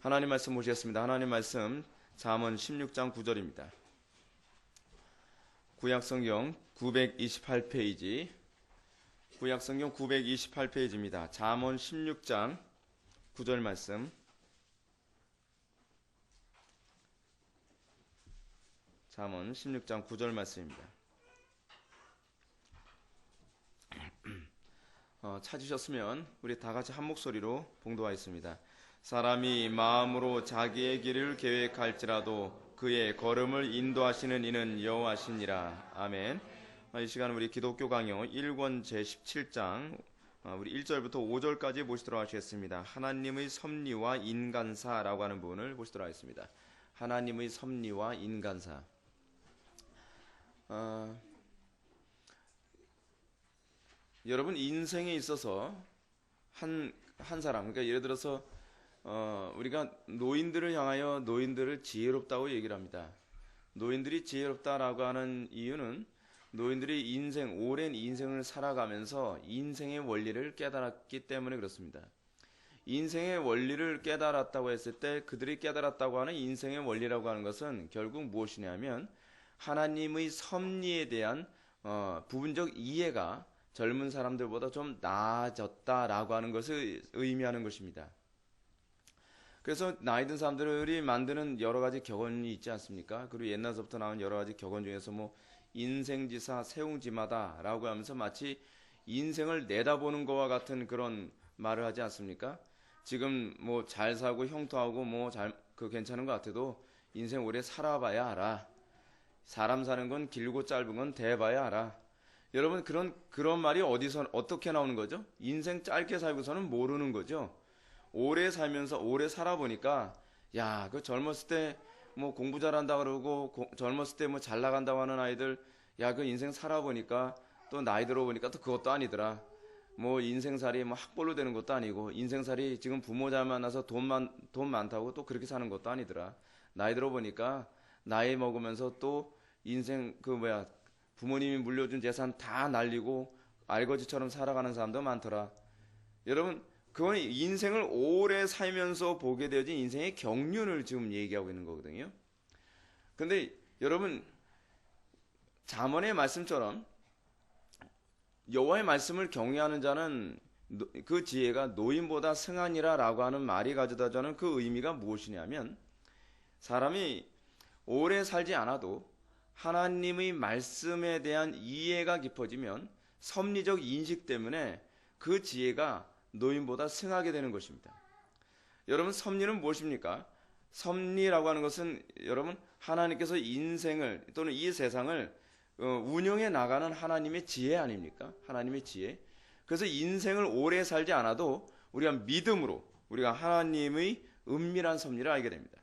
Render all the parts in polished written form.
하나님 말씀 보시겠습니다. 하나님 말씀 잠언 16장 9절입니다. 구약성경 928페이지, 구약성경 928페이지입니다. 잠언 16장 9절 말씀. 잠언 16장 9절 말씀입니다. 찾으셨으면 우리 다 같이 한 목소리로 봉독하겠습니다. 사람이 마음으로 자기의 길을 계획할지라도 그의 걸음을 인도하시는 이는 여호와시니라. 아멘. 이 시간 우리 기독교 강요 1권 제17장 우리 1절부터 5절까지 보시도록 하시겠습니다. 하나님의 섭리와 인간사라고 하는 부분을 보시도록 하겠습니다. 하나님의 섭리와 인간사. 여러분, 인생에 있어서 한 사람, 그러니까 예를 들어서 우리가 노인들을 향하여 노인들을 지혜롭다고 얘기를 합니다. 노인들이 지혜롭다라고 하는 이유는 노인들이 오랜 인생을 살아가면서 인생의 원리를 깨달았기 때문에 그렇습니다. 인생의 원리를 깨달았다고 했을 때 그들이 깨달았다고 하는 인생의 원리라고 하는 것은 결국 무엇이냐면 하나님의 섭리에 대한 부분적 이해가 젊은 사람들보다 좀 나아졌다라고 하는 것을 의미하는 것입니다. 그래서 나이 든 사람들이 만드는 여러 가지 격언이 있지 않습니까? 그리고 옛날서부터 나온 여러 가지 격언 중에서 뭐 인생지사 세웅지마다라고 하면서 마치 인생을 내다보는 것과 같은 그런 말을 하지 않습니까? 지금 뭐 잘 살고 형통하고 뭐 괜찮은 것 같아도 인생 오래 살아봐야 알아. 사람 사는 건 길고 짧은 건 대봐야 알아. 여러분, 그런 말이 어떻게 나오는 거죠? 인생 짧게 살고서는 모르는 거죠. 오래 살면서 오래 살아보니까 야, 그 젊었을 때 뭐 공부 잘한다 그러고 젊었을 때 뭐 잘 나간다고 하는 아이들, 야, 그 인생 살아보니까 또 나이 들어보니까 또 그것도 아니더라. 뭐 인생살이 뭐 학벌로 되는 것도 아니고 인생살이 지금 부모 잘 만나서 돈 많다고 또 그렇게 사는 것도 아니더라. 나이 들어보니까 나이 먹으면서 또 인생 부모님이 물려준 재산 다 날리고 알거지처럼 살아가는 사람도 많더라. 여러분, 그건 인생을 오래 살면서 보게 되어진 인생의 경륜을 지금 얘기하고 있는 거거든요. 근데 여러분, 잠언의 말씀처럼 여호와의 말씀을 경외하는 자는 그 지혜가 노인보다 승하니라 라고 하는 말이 가져다 주는 그 의미가 무엇이냐면 사람이 오래 살지 않아도 하나님의 말씀에 대한 이해가 깊어지면 섭리적 인식 때문에 그 지혜가 노인보다 승하게 되는 것입니다. 여러분, 섭리는 무엇입니까? 섭리라고 하는 것은 여러분, 하나님께서 인생을 또는 이 세상을 운영해 나가는 하나님의 지혜 아닙니까? 하나님의 지혜. 그래서 인생을 오래 살지 않아도 우리가 믿음으로 우리가 하나님의 은밀한 섭리를 알게 됩니다.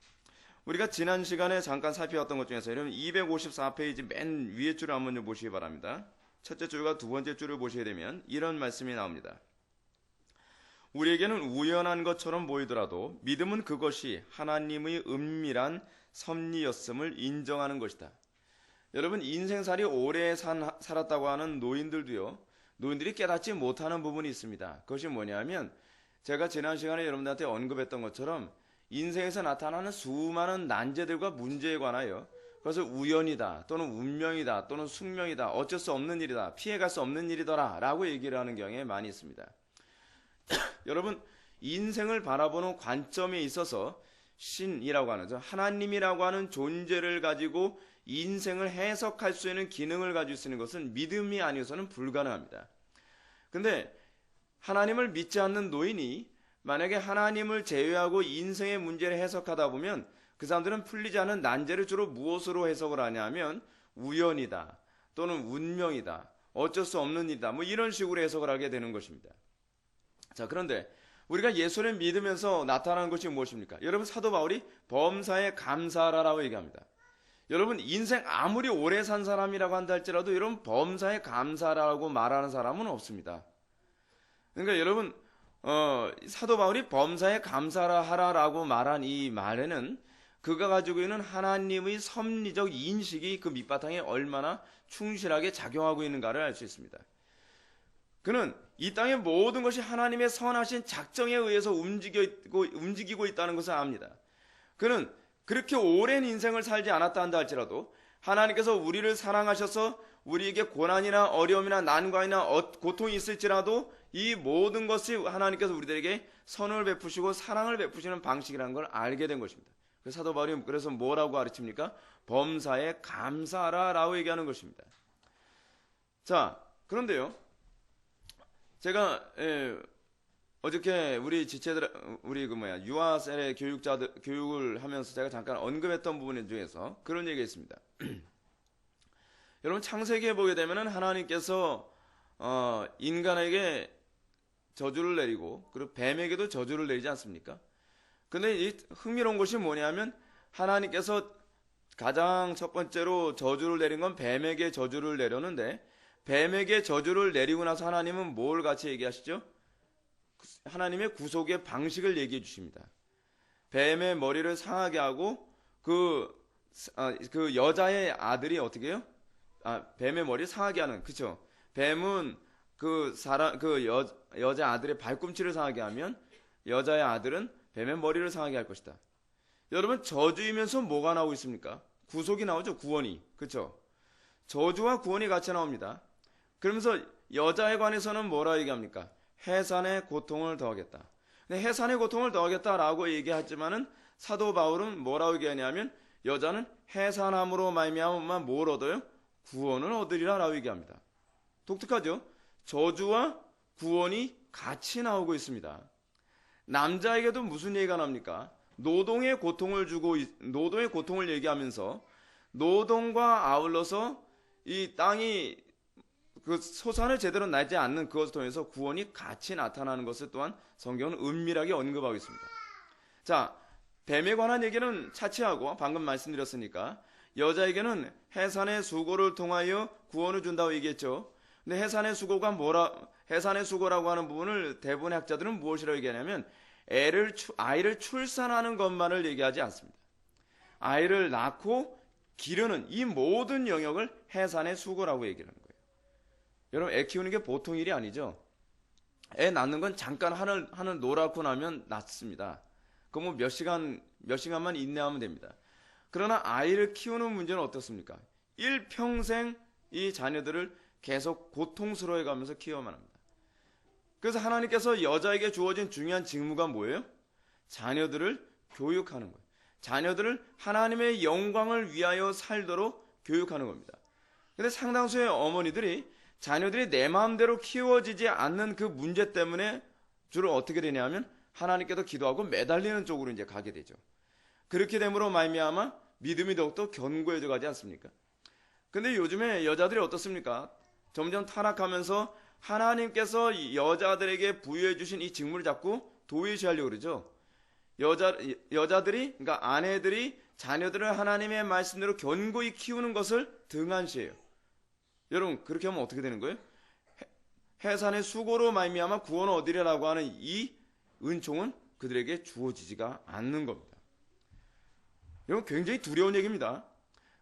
우리가 지난 시간에 잠깐 살펴봤던 것 중에서 여러분 254페이지 맨 위에 줄을 한번 보시기 바랍니다. 첫째 줄과 두 번째 줄을 보시게 되면 이런 말씀이 나옵니다. 우리에게는 우연한 것처럼 보이더라도 믿음은 그것이 하나님의 은밀한 섭리였음을 인정하는 것이다. 여러분, 인생살이 오래 살았다고 하는 노인들도요, 노인들이 깨닫지 못하는 부분이 있습니다. 그것이 뭐냐면 제가 지난 시간에 여러분들한테 언급했던 것처럼 인생에서 나타나는 수많은 난제들과 문제에 관하여 그것을 우연이다 또는 운명이다 또는 숙명이다, 어쩔 수 없는 일이다, 피해갈 수 없는 일이더라 라고 얘기를 하는 경향이 많이 있습니다. 여러분, 인생을 바라보는 관점에 있어서 신이라고 하는, 하나님이라고 하는 존재를 가지고 인생을 해석할 수 있는 기능을 가지고 있는 것은 믿음이 아니어서는 불가능합니다. 근데 하나님을 믿지 않는 노인이 만약에 하나님을 제외하고 인생의 문제를 해석하다 보면 그 사람들은 풀리지 않은 난제를 주로 무엇으로 해석을 하냐면 우연이다 또는 운명이다, 어쩔 수 없는 일이다, 뭐 이런 식으로 해석을 하게 되는 것입니다. 자, 그런데 우리가 예수를 믿으면서 나타나는 것이 무엇입니까? 여러분, 사도 바울이 범사에 감사하라라고 얘기합니다. 여러분, 인생 아무리 오래 산 사람이라고 한다 할지라도 여러분 범사에 감사하라고 말하는 사람은 없습니다. 그러니까 여러분, 사도 바울이 범사에 감사하라라고 말한 이 말에는 그가 가지고 있는 하나님의 섭리적 인식이 그 밑바탕에 얼마나 충실하게 작용하고 있는가를 알 수 있습니다. 그는 이 땅의 모든 것이 하나님의 선하신 작정에 의해서 움직이고 있다는 것을 압니다. 그는 그렇게 오랜 인생을 살지 않았다 한다 할지라도 하나님께서 우리를 사랑하셔서 우리에게 고난이나 어려움이나 난관이나 고통이 있을지라도 이 모든 것이 하나님께서 우리들에게 선을 베푸시고 사랑을 베푸시는 방식이라는 걸 알게 된 것입니다. 그래서 사도 바울이 그래서 뭐라고 가르칩니까? 범사에 감사하라 라고 얘기하는 것입니다. 자, 그런데요, 제가 어저께 우리 지체들, 유아셀의 교육을 하면서 제가 잠깐 언급했던 부분 중에서 그런 얘기가 있습니다. 여러분, 창세기에 보게 되면은 하나님께서 인간에게 저주를 내리고 그리고 뱀에게도 저주를 내리지 않습니까? 근데 이 흥미로운 것이 뭐냐면 하나님께서 가장 첫 번째로 저주를 내린 건 뱀에게 저주를 내렸는데, 뱀에게 저주를 내리고 나서 하나님은 뭘 같이 얘기하시죠? 하나님의 구속의 방식을 얘기해 주십니다. 뱀의 머리를 상하게 하고 그 여자의 아들이 어떻게 해요? 뱀의 머리를 상하게 하는, 그쵸? 뱀은 여자 아들의 발꿈치를 상하게 하면 여자의 아들은 뱀의 머리를 상하게 할 것이다. 여러분, 저주이면서 뭐가 나오고 있습니까? 구속이 나오죠. 구원이. 그쵸? 저주와 구원이 같이 나옵니다. 그러면서 여자에 관해서는 뭐라 얘기합니까? 해산의 고통을 더하겠다. 근데 해산의 고통을 더하겠다라고 얘기하지만은 사도 바울은 뭐라고 얘기하냐면 여자는 해산함으로 말미암아 뭘 얻어요? 구원을 얻으리라 라고 얘기합니다. 독특하죠? 저주와 구원이 같이 나오고 있습니다. 남자에게도 무슨 얘기가 납니까? 노동의 고통을 얘기하면서 노동과 아울러서 이 땅이 그 소산을 제대로 나지 않는 그것을 통해서 구원이 같이 나타나는 것을 또한 성경은 은밀하게 언급하고 있습니다. 자, 뱀에 관한 얘기는 차치하고 방금 말씀드렸으니까 여자에게는 해산의 수고를 통하여 구원을 준다고 얘기했죠. 근데 해산의 수고라고 하는 부분을 대부분의 학자들은 무엇이라고 얘기하냐면 아이를 출산하는 것만을 얘기하지 않습니다. 아이를 낳고 기르는 이 모든 영역을 해산의 수고라고 얘기하는 거예요. 여러분, 애 키우는 게 보통 일이 아니죠. 애 낳는 건 잠깐 하늘 노랗고 나면 낳습니다. 그거 뭐 몇 시간만 인내하면 됩니다. 그러나 아이를 키우는 문제는 어떻습니까? 일평생 이 자녀들을 계속 고통스러워 가면서 키워야만 합니다. 그래서 하나님께서 여자에게 주어진 중요한 직무가 뭐예요? 자녀들을 교육하는 거예요. 자녀들을 하나님의 영광을 위하여 살도록 교육하는 겁니다. 근데 상당수의 어머니들이 자녀들이 내 마음대로 키워지지 않는 그 문제 때문에 주로 어떻게 되냐면 하나님께도 기도하고 매달리는 쪽으로 이제 가게 되죠. 그렇게 됨으로 말미암아 믿음이 더욱더 견고해져 가지 않습니까? 근데 요즘에 여자들이 어떻습니까? 점점 타락하면서 하나님께서 여자들에게 부여해 주신 이 직무를 자꾸 도외시하려고 그러죠. 여자들이, 그러니까 아내들이 자녀들을 하나님의 말씀대로 견고히 키우는 것을 등한시해요. 여러분, 그렇게 하면 어떻게 되는 거예요? 해산의 수고로 말미암아 구원을 얻으리라고 하는 이 은총은 그들에게 주어지지가 않는 겁니다. 여러분, 굉장히 두려운 얘기입니다.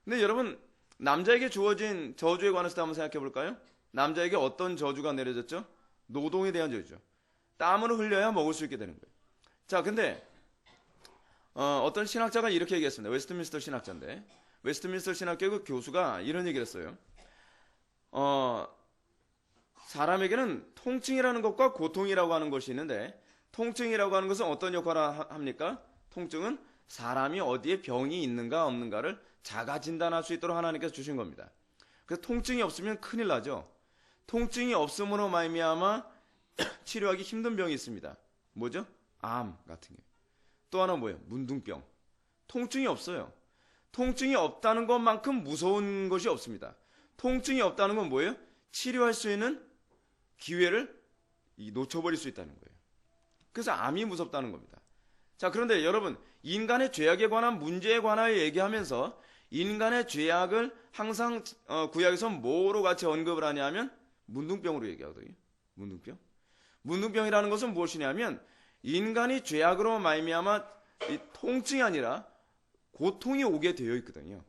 근데 여러분, 남자에게 주어진 저주에 관해서 한번 생각해 볼까요? 남자에게 어떤 저주가 내려졌죠? 노동에 대한 저주죠. 땀을 흘려야 먹을 수 있게 되는 거예요. 자, 근데 어떤 신학자가 이렇게 얘기했습니다. 웨스트민스터 신학자인데, 웨스트민스터 신학교 교수가 이런 얘기를 했어요. 사람에게는 통증이라는 것과 고통이라고 하는 것이 있는데, 통증이라고 하는 것은 어떤 역할을 합니까? 통증은 사람이 어디에 병이 있는가 없는가를 자가 진단할 수 있도록 하나님께서 주신 겁니다. 그래서 통증이 없으면 큰일 나죠. 통증이 없음으로 말미암아 치료하기 힘든 병이 있습니다. 뭐죠? 암 같은 게. 또 하나 뭐예요? 문둥병. 통증이 없어요. 통증이 없다는 것만큼 무서운 것이 없습니다. 통증이 없다는 건 뭐예요? 치료할 수 있는 기회를 놓쳐버릴 수 있다는 거예요. 그래서 암이 무섭다는 겁니다. 자, 그런데 여러분, 인간의 죄악에 관한 문제에 관하여 얘기하면서 인간의 죄악을 항상 구약에서 뭐로 같이 언급을 하냐면 문둥병으로 얘기하거든요. 문둥병이라는 것은 무엇이냐면 인간이 죄악으로 말미암아 통증이 아니라 고통이 오게 되어 있거든요.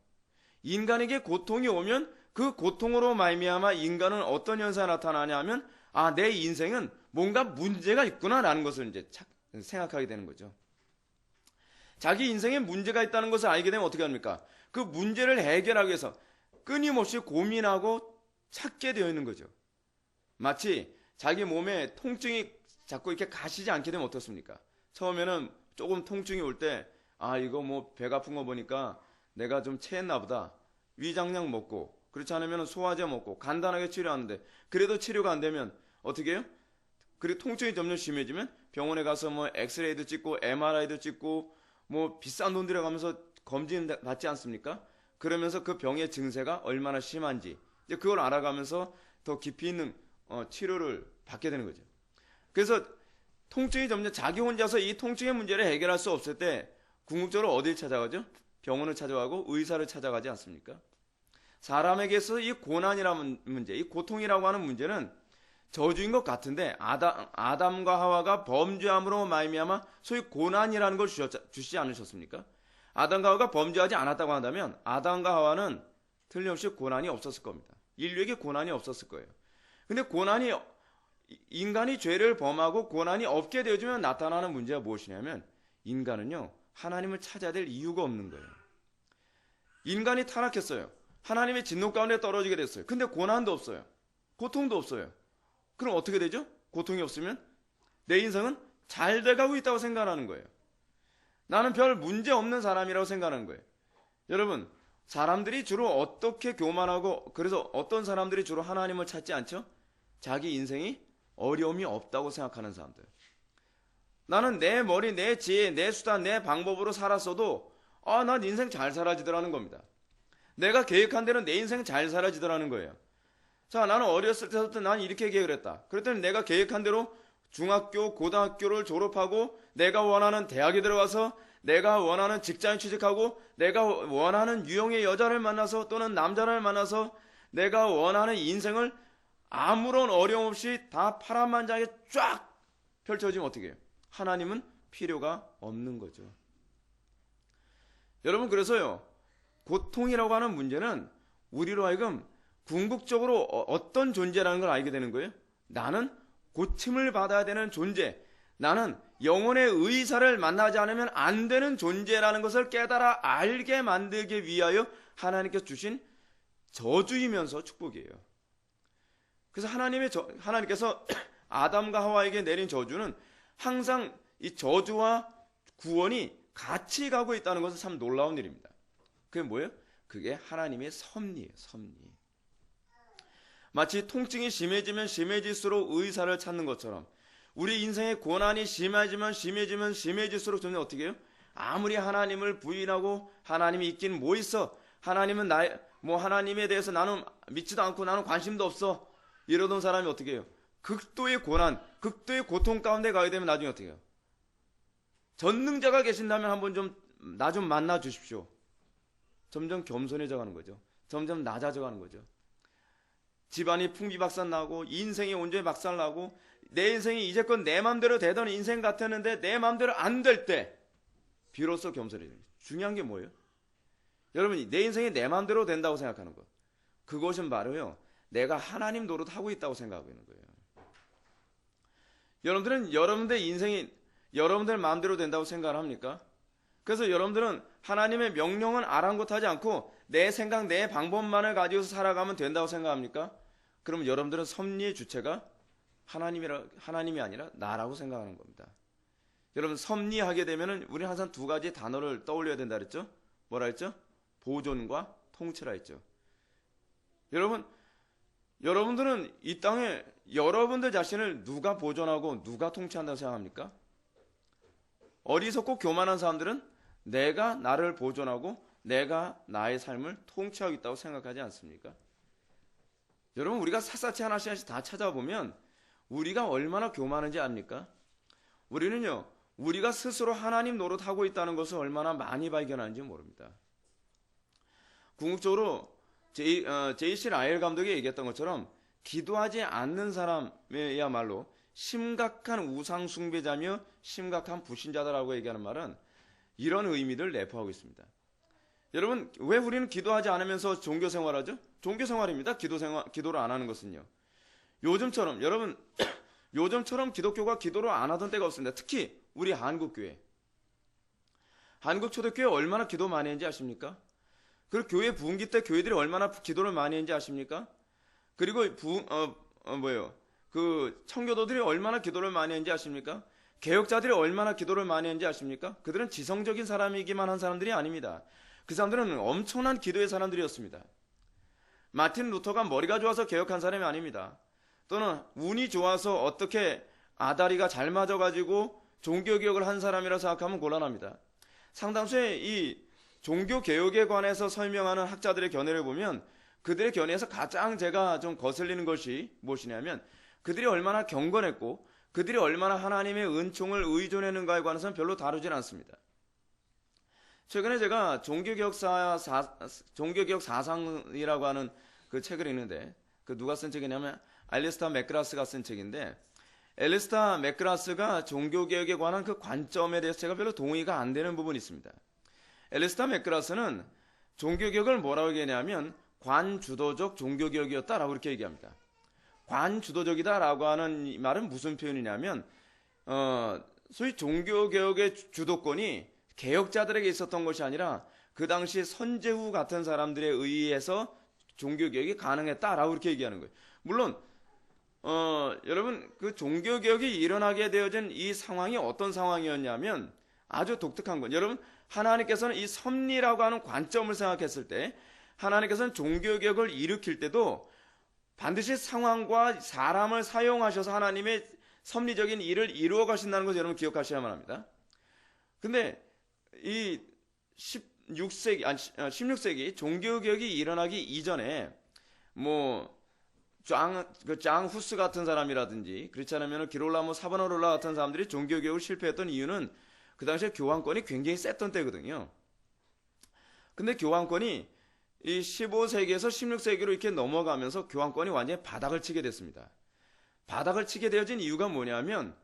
인간에게 고통이 오면 그 고통으로 말미암아 인간은 어떤 현상이 나타나냐면 아, 내 인생은 뭔가 문제가 있구나라는 것을 이제 생각하게 되는 거죠. 자기 인생에 문제가 있다는 것을 알게 되면 어떻게 합니까? 그 문제를 해결하기 위해서 끊임없이 고민하고 찾게 되어 있는 거죠. 마치 자기 몸에 통증이 자꾸 이렇게 가시지 않게 되면 어떻습니까? 처음에는 조금 통증이 올 때, 아, 이거 뭐 배가 아픈 거 보니까 내가 좀 체했나 보다. 위장약 먹고, 그렇지 않으면 소화제 먹고 간단하게 치료하는데, 그래도 치료가 안 되면 어떻게 해요? 그리고 통증이 점점 심해지면 병원에 가서 뭐 엑스레이도 찍고 MRI도 찍고 뭐 비싼 돈 들여가면서 검진 받지 않습니까? 그러면서 그 병의 증세가 얼마나 심한지 이제 그걸 알아가면서 더 깊이 있는 치료를 받게 되는 거죠. 그래서 통증이 점점 자기 혼자서 이 통증의 문제를 해결할 수 없을 때 궁극적으로 어딜 찾아가죠? 병원을 찾아가고 의사를 찾아가지 않습니까? 사람에게 있어서 이 고난이라는 문제, 이 고통이라고 하는 문제는 저주인 것 같은데 아담과 하와가 범죄함으로 말미암아 소위 고난이라는 걸 주시지 않으셨습니까? 아담과 하와가 범죄하지 않았다고 한다면 아담과 하와는 틀림없이 고난이 없었을 겁니다. 인류에게 고난이 없었을 거예요. 근데 고난이 인간이 죄를 범하고 고난이 없게 되어지면 나타나는 문제가 무엇이냐면 인간은요 하나님을 찾아야 될 이유가 없는 거예요. 인간이 타락했어요. 하나님의 진노 가운데 떨어지게 됐어요. 근데 고난도 없어요. 고통도 없어요. 그럼 어떻게 되죠? 고통이 없으면 내 인생은 잘 돼가고 있다고 생각하는 거예요. 나는 별 문제 없는 사람이라고 생각하는 거예요. 여러분, 사람들이 주로 어떻게 교만하고 그래서 어떤 사람들이 주로 하나님을 찾지 않죠? 자기 인생이 어려움이 없다고 생각하는 사람들. 나는 내 머리, 내 지혜, 내 수단, 내 방법으로 살았어도 난 인생 잘 살아지더라는 겁니다. 내가 계획한 대로 내 인생 잘 살아지더라는 거예요. 자, 나는 어렸을 때부터 난 이렇게 계획을 했다. 그랬더니 내가 계획한 대로 중학교, 고등학교를 졸업하고 내가 원하는 대학에 들어가서 내가 원하는 직장에 취직하고 내가 원하는 유형의 여자를 만나서 또는 남자를 만나서 내가 원하는 인생을 아무런 어려움 없이 다 파란만장하게 쫙 펼쳐지면 어떻게 해요? 하나님은 필요가 없는 거죠. 여러분, 그래서요, 고통이라고 하는 문제는 우리로 하여금 궁극적으로 어떤 존재라는 걸 알게 되는 거예요. 나는 고침을 받아야 되는 존재, 나는 영혼의 의사를 만나지 않으면 안 되는 존재라는 것을 깨달아 알게 만들기 위하여 하나님께서 주신 저주이면서 축복이에요. 그래서 하나님께서 아담과 하와에게 내린 저주는 항상 이 저주와 구원이 같이 가고 있다는 것은 참 놀라운 일입니다. 그게 뭐예요? 그게 하나님의 섭리예요. 섭리. 마치 통증이 심해지면 심해질수록 의사를 찾는 것처럼 우리 인생의 고난이 심해지면 심해질수록 저는 어떻게 해요? 아무리 하나님을 부인하고 하나님이 있긴 뭐 있어? 하나님은 하나님에 대해서 나는 믿지도 않고 나는 관심도 없어. 이러던 사람이 어떻게 해요? 극도의 고난, 극도의 고통 가운데 가게 되면 나중에 어떻게 해요? 전능자가 계신다면 한번 나 좀 만나 주십시오. 점점 겸손해져 가는 거죠. 점점 낮아져 가는 거죠. 집안이 풍비박산 나고 인생이 온전히 박살 나고 내 인생이 이제껏 내 맘대로 되던 인생 같았는데 내 맘대로 안 될 때 비로소 겸손해져요. 중요한 게 뭐예요? 여러분이 내 인생이 내 맘대로 된다고 생각하는 것, 그것은 바로요 내가 하나님 노릇하고 있다고 생각하고 있는 거예요. 여러분들은 여러분들 인생이 여러분들 마음대로 된다고 생각을 합니까? 그래서 여러분들은 하나님의 명령은 아랑곳하지 않고 내 생각, 내 방법만을 가지고서 살아가면 된다고 생각합니까? 그러면 여러분들은 섭리의 주체가 하나님이 아니라 나라고 생각하는 겁니다. 여러분, 섭리하게 되면은 우리는 항상 두 가지 단어를 떠올려야 된다 그랬죠? 뭐라 했죠? 보존과 통치라 했죠. 여러분들은 이 땅에 여러분들 자신을 누가 보존하고 누가 통치한다고 생각합니까? 어리석고 교만한 사람들은 내가 나를 보존하고 내가 나의 삶을 통치하겠다고 생각하지 않습니까? 여러분, 우리가 샅샅이 하나씩 다 찾아보면 우리가 얼마나 교만한지 압니까? 우리는요, 우리가 스스로 하나님 노릇하고 있다는 것을 얼마나 많이 발견하는지 모릅니다. 궁극적으로 J.C. 라이얼 감독이 얘기했던 것처럼 기도하지 않는 사람이야말로 심각한 우상 숭배자며 심각한 불신자다라고 얘기하는 말은 이런 의미를 내포하고 있습니다. 여러분, 왜 우리는 기도하지 않으면서 종교 생활하죠? 종교 생활입니다. 기도를 안 하는 것은요. 요즘처럼 여러분 요즘처럼 기독교가 기도를 안 하던 때가 없습니다. 특히 우리 한국교회. 한국 초대교회 얼마나 기도 많이 했는지 아십니까? 그리고 교회 부흥기 때 교회들이 얼마나 기도를 많이 했는지 아십니까? 그리고 그 청교도들이 얼마나 기도를 많이 했는지 아십니까? 개혁자들이 얼마나 기도를 많이 했는지 아십니까? 그들은 지성적인 사람이기만 한 사람들이 아닙니다. 그 사람들은 엄청난 기도의 사람들이었습니다. 마틴 루터가 머리가 좋아서 개혁한 사람이 아닙니다. 또는 운이 좋아서 어떻게 아다리가 잘 맞아가지고 종교개혁을 한 사람이라 생각하면 곤란합니다. 상당수의 이 종교개혁에 관해서 설명하는 학자들의 견해를 보면 그들의 견해에서 가장 제가 좀 거슬리는 것이 무엇이냐면 그들이 얼마나 경건했고 그들이 얼마나 하나님의 은총을 의존했는가에 관해서는 별로 다루질 않습니다. 최근에 제가 종교개혁 사상이라고 하는 그 책을 읽는데 그 누가 쓴 책이냐면 알리스타 맥그라스가 쓴 책인데 알리스타 맥그라스가 종교개혁에 관한 그 관점에 대해서 제가 별로 동의가 안 되는 부분이 있습니다. 알리스타 맥그라스는 종교개혁을 뭐라고 얘기하냐면 관주도적 종교개혁이었다라고 이렇게 얘기합니다. 관주도적이다라고 하는 이 말은 무슨 표현이냐면 소위 종교개혁의 주도권이 개혁자들에게 있었던 것이 아니라 그 당시 선제후 같은 사람들에 의해서 종교개혁이 가능했다라고 이렇게 얘기하는 거예요. 물론 여러분 그 종교개혁이 일어나게 되어진 이 상황이 어떤 상황이었냐면 아주 독특한 건 여러분 하나님께서는 이 섭리라고 하는 관점을 생각했을 때 하나님께서는 종교개혁을 일으킬 때도 반드시 상황과 사람을 사용하셔서 하나님의 섭리적인 일을 이루어 가신다는 것을 여러분 기억하셔야만 합니다. 근데 이 16세기 종교개혁이 일어나기 이전에 짱 후스 같은 사람이라든지 그렇지 않으면 기롤라모 사바나롤라 같은 사람들이 종교개혁을 실패했던 이유는 그 당시에 교황권이 굉장히 셌던 때거든요. 근데 교황권이 이 15세기에서 16세기로 이렇게 넘어가면서 교황권이 완전히 바닥을 치게 됐습니다. 바닥을 치게 되어진 이유가 뭐냐면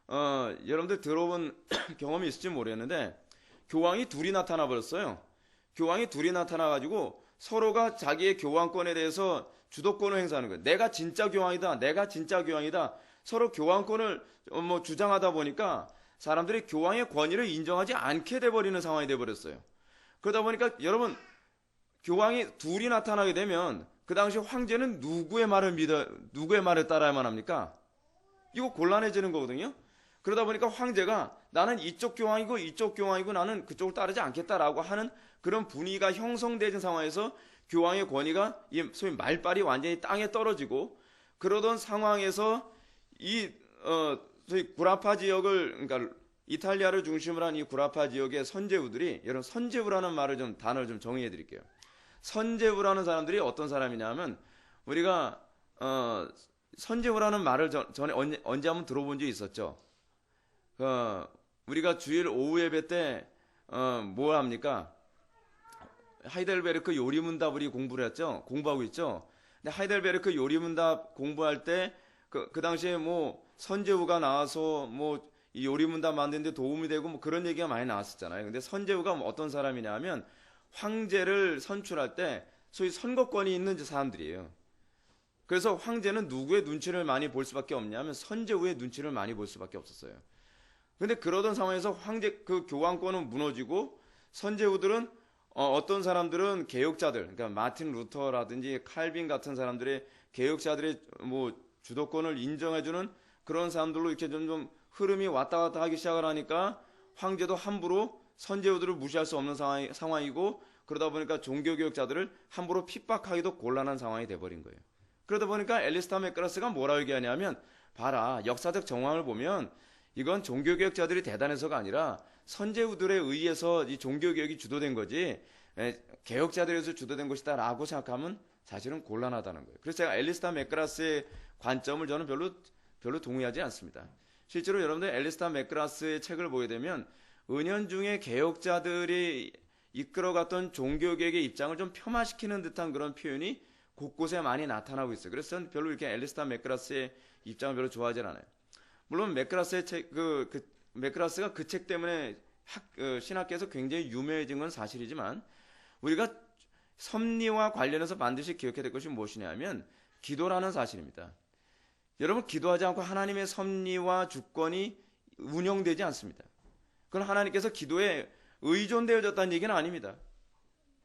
여러분들 들어본 경험이 있을지 모르겠는데 교황이 둘이 나타나 버렸어요. 교황이 둘이 나타나가지고 서로가 자기의 교황권에 대해서 주도권을 행사하는 거예요. 내가 진짜 교황이다. 내가 진짜 교황이다. 서로 교황권을 주장하다 보니까 사람들이 교황의 권위를 인정하지 않게 돼버리는 상황이 돼버렸어요. 그러다 보니까 여러분 교황이 둘이 나타나게 되면 그 당시 황제는 누구의 말을 따라야만 합니까? 이거 곤란해지는 거거든요. 그러다 보니까 황제가 나는 이쪽 교황이고 나는 그쪽을 따르지 않겠다라고 하는 그런 분위기가 형성되는 상황에서 교황의 권위가 소위 말빨이 완전히 땅에 떨어지고 그러던 상황에서 소위 구라파 지역을 그러니까 이탈리아를 중심으로 한 이 구라파 지역의 선제후들이 여러분 선제후라는 단어를 좀 정의해 드릴게요. 선제후라는 사람들이 어떤 사람이냐면 우리가 선제후라는 말을 전에 언제 한번 들어본 적이 있었죠. 우리가 주일 오후 예배 때 뭘 합니까? 하이델베르크 요리문답 우리 공부하고 있죠. 근데 하이델베르크 요리문답 공부할 때 그 당시에 선제후가 나와서 이 요리문답 만드는데 도움이 되고 그런 얘기가 많이 나왔었잖아요. 근데 선제후가 어떤 사람이냐면 황제를 선출할 때 소위 선거권이 있는 사람들이에요. 그래서 황제는 누구의 눈치를 많이 볼 수밖에 없냐면 선제후의 눈치를 많이 볼 수밖에 없었어요. 근데 그러던 상황에서 그 교황권은 무너지고 선제후들은 어떤 사람들은 개혁자들, 그러니까 마틴 루터라든지 칼빈 같은 사람들의 개혁자들의 주도권을 인정해주는 그런 사람들로 이렇게 좀 흐름이 왔다 갔다 하기 시작을 하니까 황제도 함부로 선제후들을 무시할 수 없는 상황이고 그러다 보니까 종교개혁자들을 함부로 핍박하기도 곤란한 상황이 돼버린 거예요. 그러다 보니까 알리스타 맥그라스가 뭐라고 얘기하냐면 봐라 역사적 정황을 보면 이건 종교개혁자들이 대단해서가 아니라 선제후들에 의해서 이 종교개혁이 주도된 거지 개혁자들에서 주도된 것이다 라고 생각하면 사실은 곤란하다는 거예요. 그래서 제가 알리스타 맥그라스의 관점을 저는 별로 동의하지 않습니다. 실제로 여러분들 알리스타 맥그라스의 책을 보게 되면 은연중에 개혁자들이 이끌어갔던 종교개혁의 입장을 좀 폄하시키는 듯한 그런 표현이 곳곳에 많이 나타나고 있어요. 그래서 저는 별로 이렇게 알리스타 맥그라스의 입장을 별로 좋아하지 않아요. 물론 맥그라스의 맥그라스가 그 책 때문에 신학계에서 굉장히 유명해진 건 사실이지만 우리가 섭리와 관련해서 반드시 기억해야 될 것이 무엇이냐면 기도라는 사실입니다. 여러분, 기도하지 않고 하나님의 섭리와 주권이 운영되지 않습니다. 그건 하나님께서 기도에 의존되어졌다는 얘기는 아닙니다.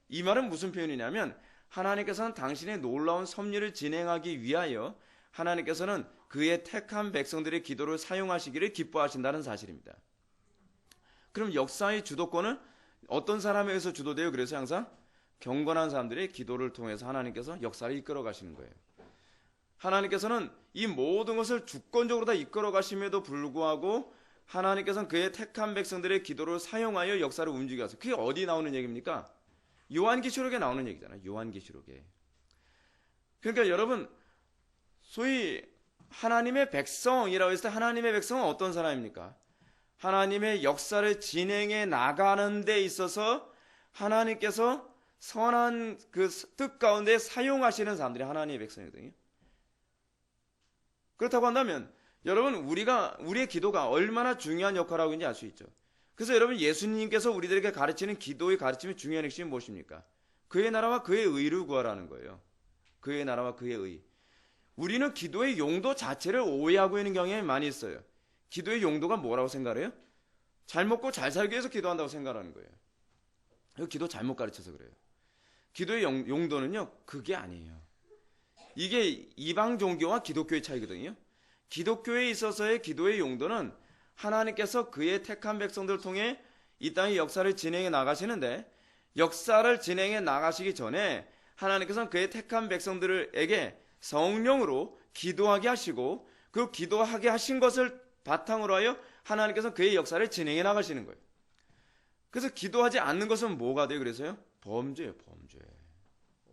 이 말은 무슨 표현이냐면 하나님께서는 당신의 놀라운 섭리를 진행하기 위하여 하나님께서는 그의 택한 백성들의 기도를 사용하시기를 기뻐하신다는 사실입니다. 그럼 역사의 주도권은 어떤 사람에 의해서 주도돼요? 그래서 항상 경건한 사람들의 기도를 통해서 하나님께서 역사를 이끌어 가시는 거예요. 하나님께서는 이 모든 것을 주권적으로 다 이끌어 가심에도 불구하고 하나님께서는 그의 택한 백성들의 기도를 사용하여 역사를 움직여서 그게 어디 나오는 얘기입니까? 요한계시록에 나오는 얘기잖아요. 요한계시록에. 그러니까 여러분, 소위 하나님의 백성이라고 했을 때 하나님의 백성은 어떤 사람입니까? 하나님의 역사를 진행해 나가는 데 있어서 하나님께서 선한 그 뜻 가운데 사용하시는 사람들이 하나님의 백성이거든요. 그렇다고 한다면 여러분, 우리의 기도가 얼마나 중요한 역할을 하고 있는지 알 수 있죠. 그래서 여러분, 예수님께서 우리들에게 가르치는 기도의 가르침의 중요한 핵심이 무엇입니까? 그의 나라와 그의 의를 구하라는 거예요. 그의 나라와 그의 의. 우리는 기도의 용도 자체를 오해하고 있는 경향이 많이 있어요. 기도의 용도가 뭐라고 생각해요? 잘 먹고 잘 살기 위해서 기도한다고 생각하는 거예요. 이거 기도 잘못 가르쳐서 그래요. 기도의 용도는요, 그게 아니에요. 이게 이방 종교와 기독교의 차이거든요. 기독교에 있어서의 기도의 용도는 하나님께서 그의 택한 백성들을 통해 이 땅의 역사를 진행해 나가시는데, 역사를 진행해 나가시기 전에 하나님께서는 그의 택한 백성들에게 성령으로 기도하게 하시고, 그 기도하게 하신 것을 바탕으로 하여 하나님께서 그의 역사를 진행해 나가시는 거예요. 그래서 기도하지 않는 것은 뭐가 돼요? 그래서요? 범죄예요, 범죄.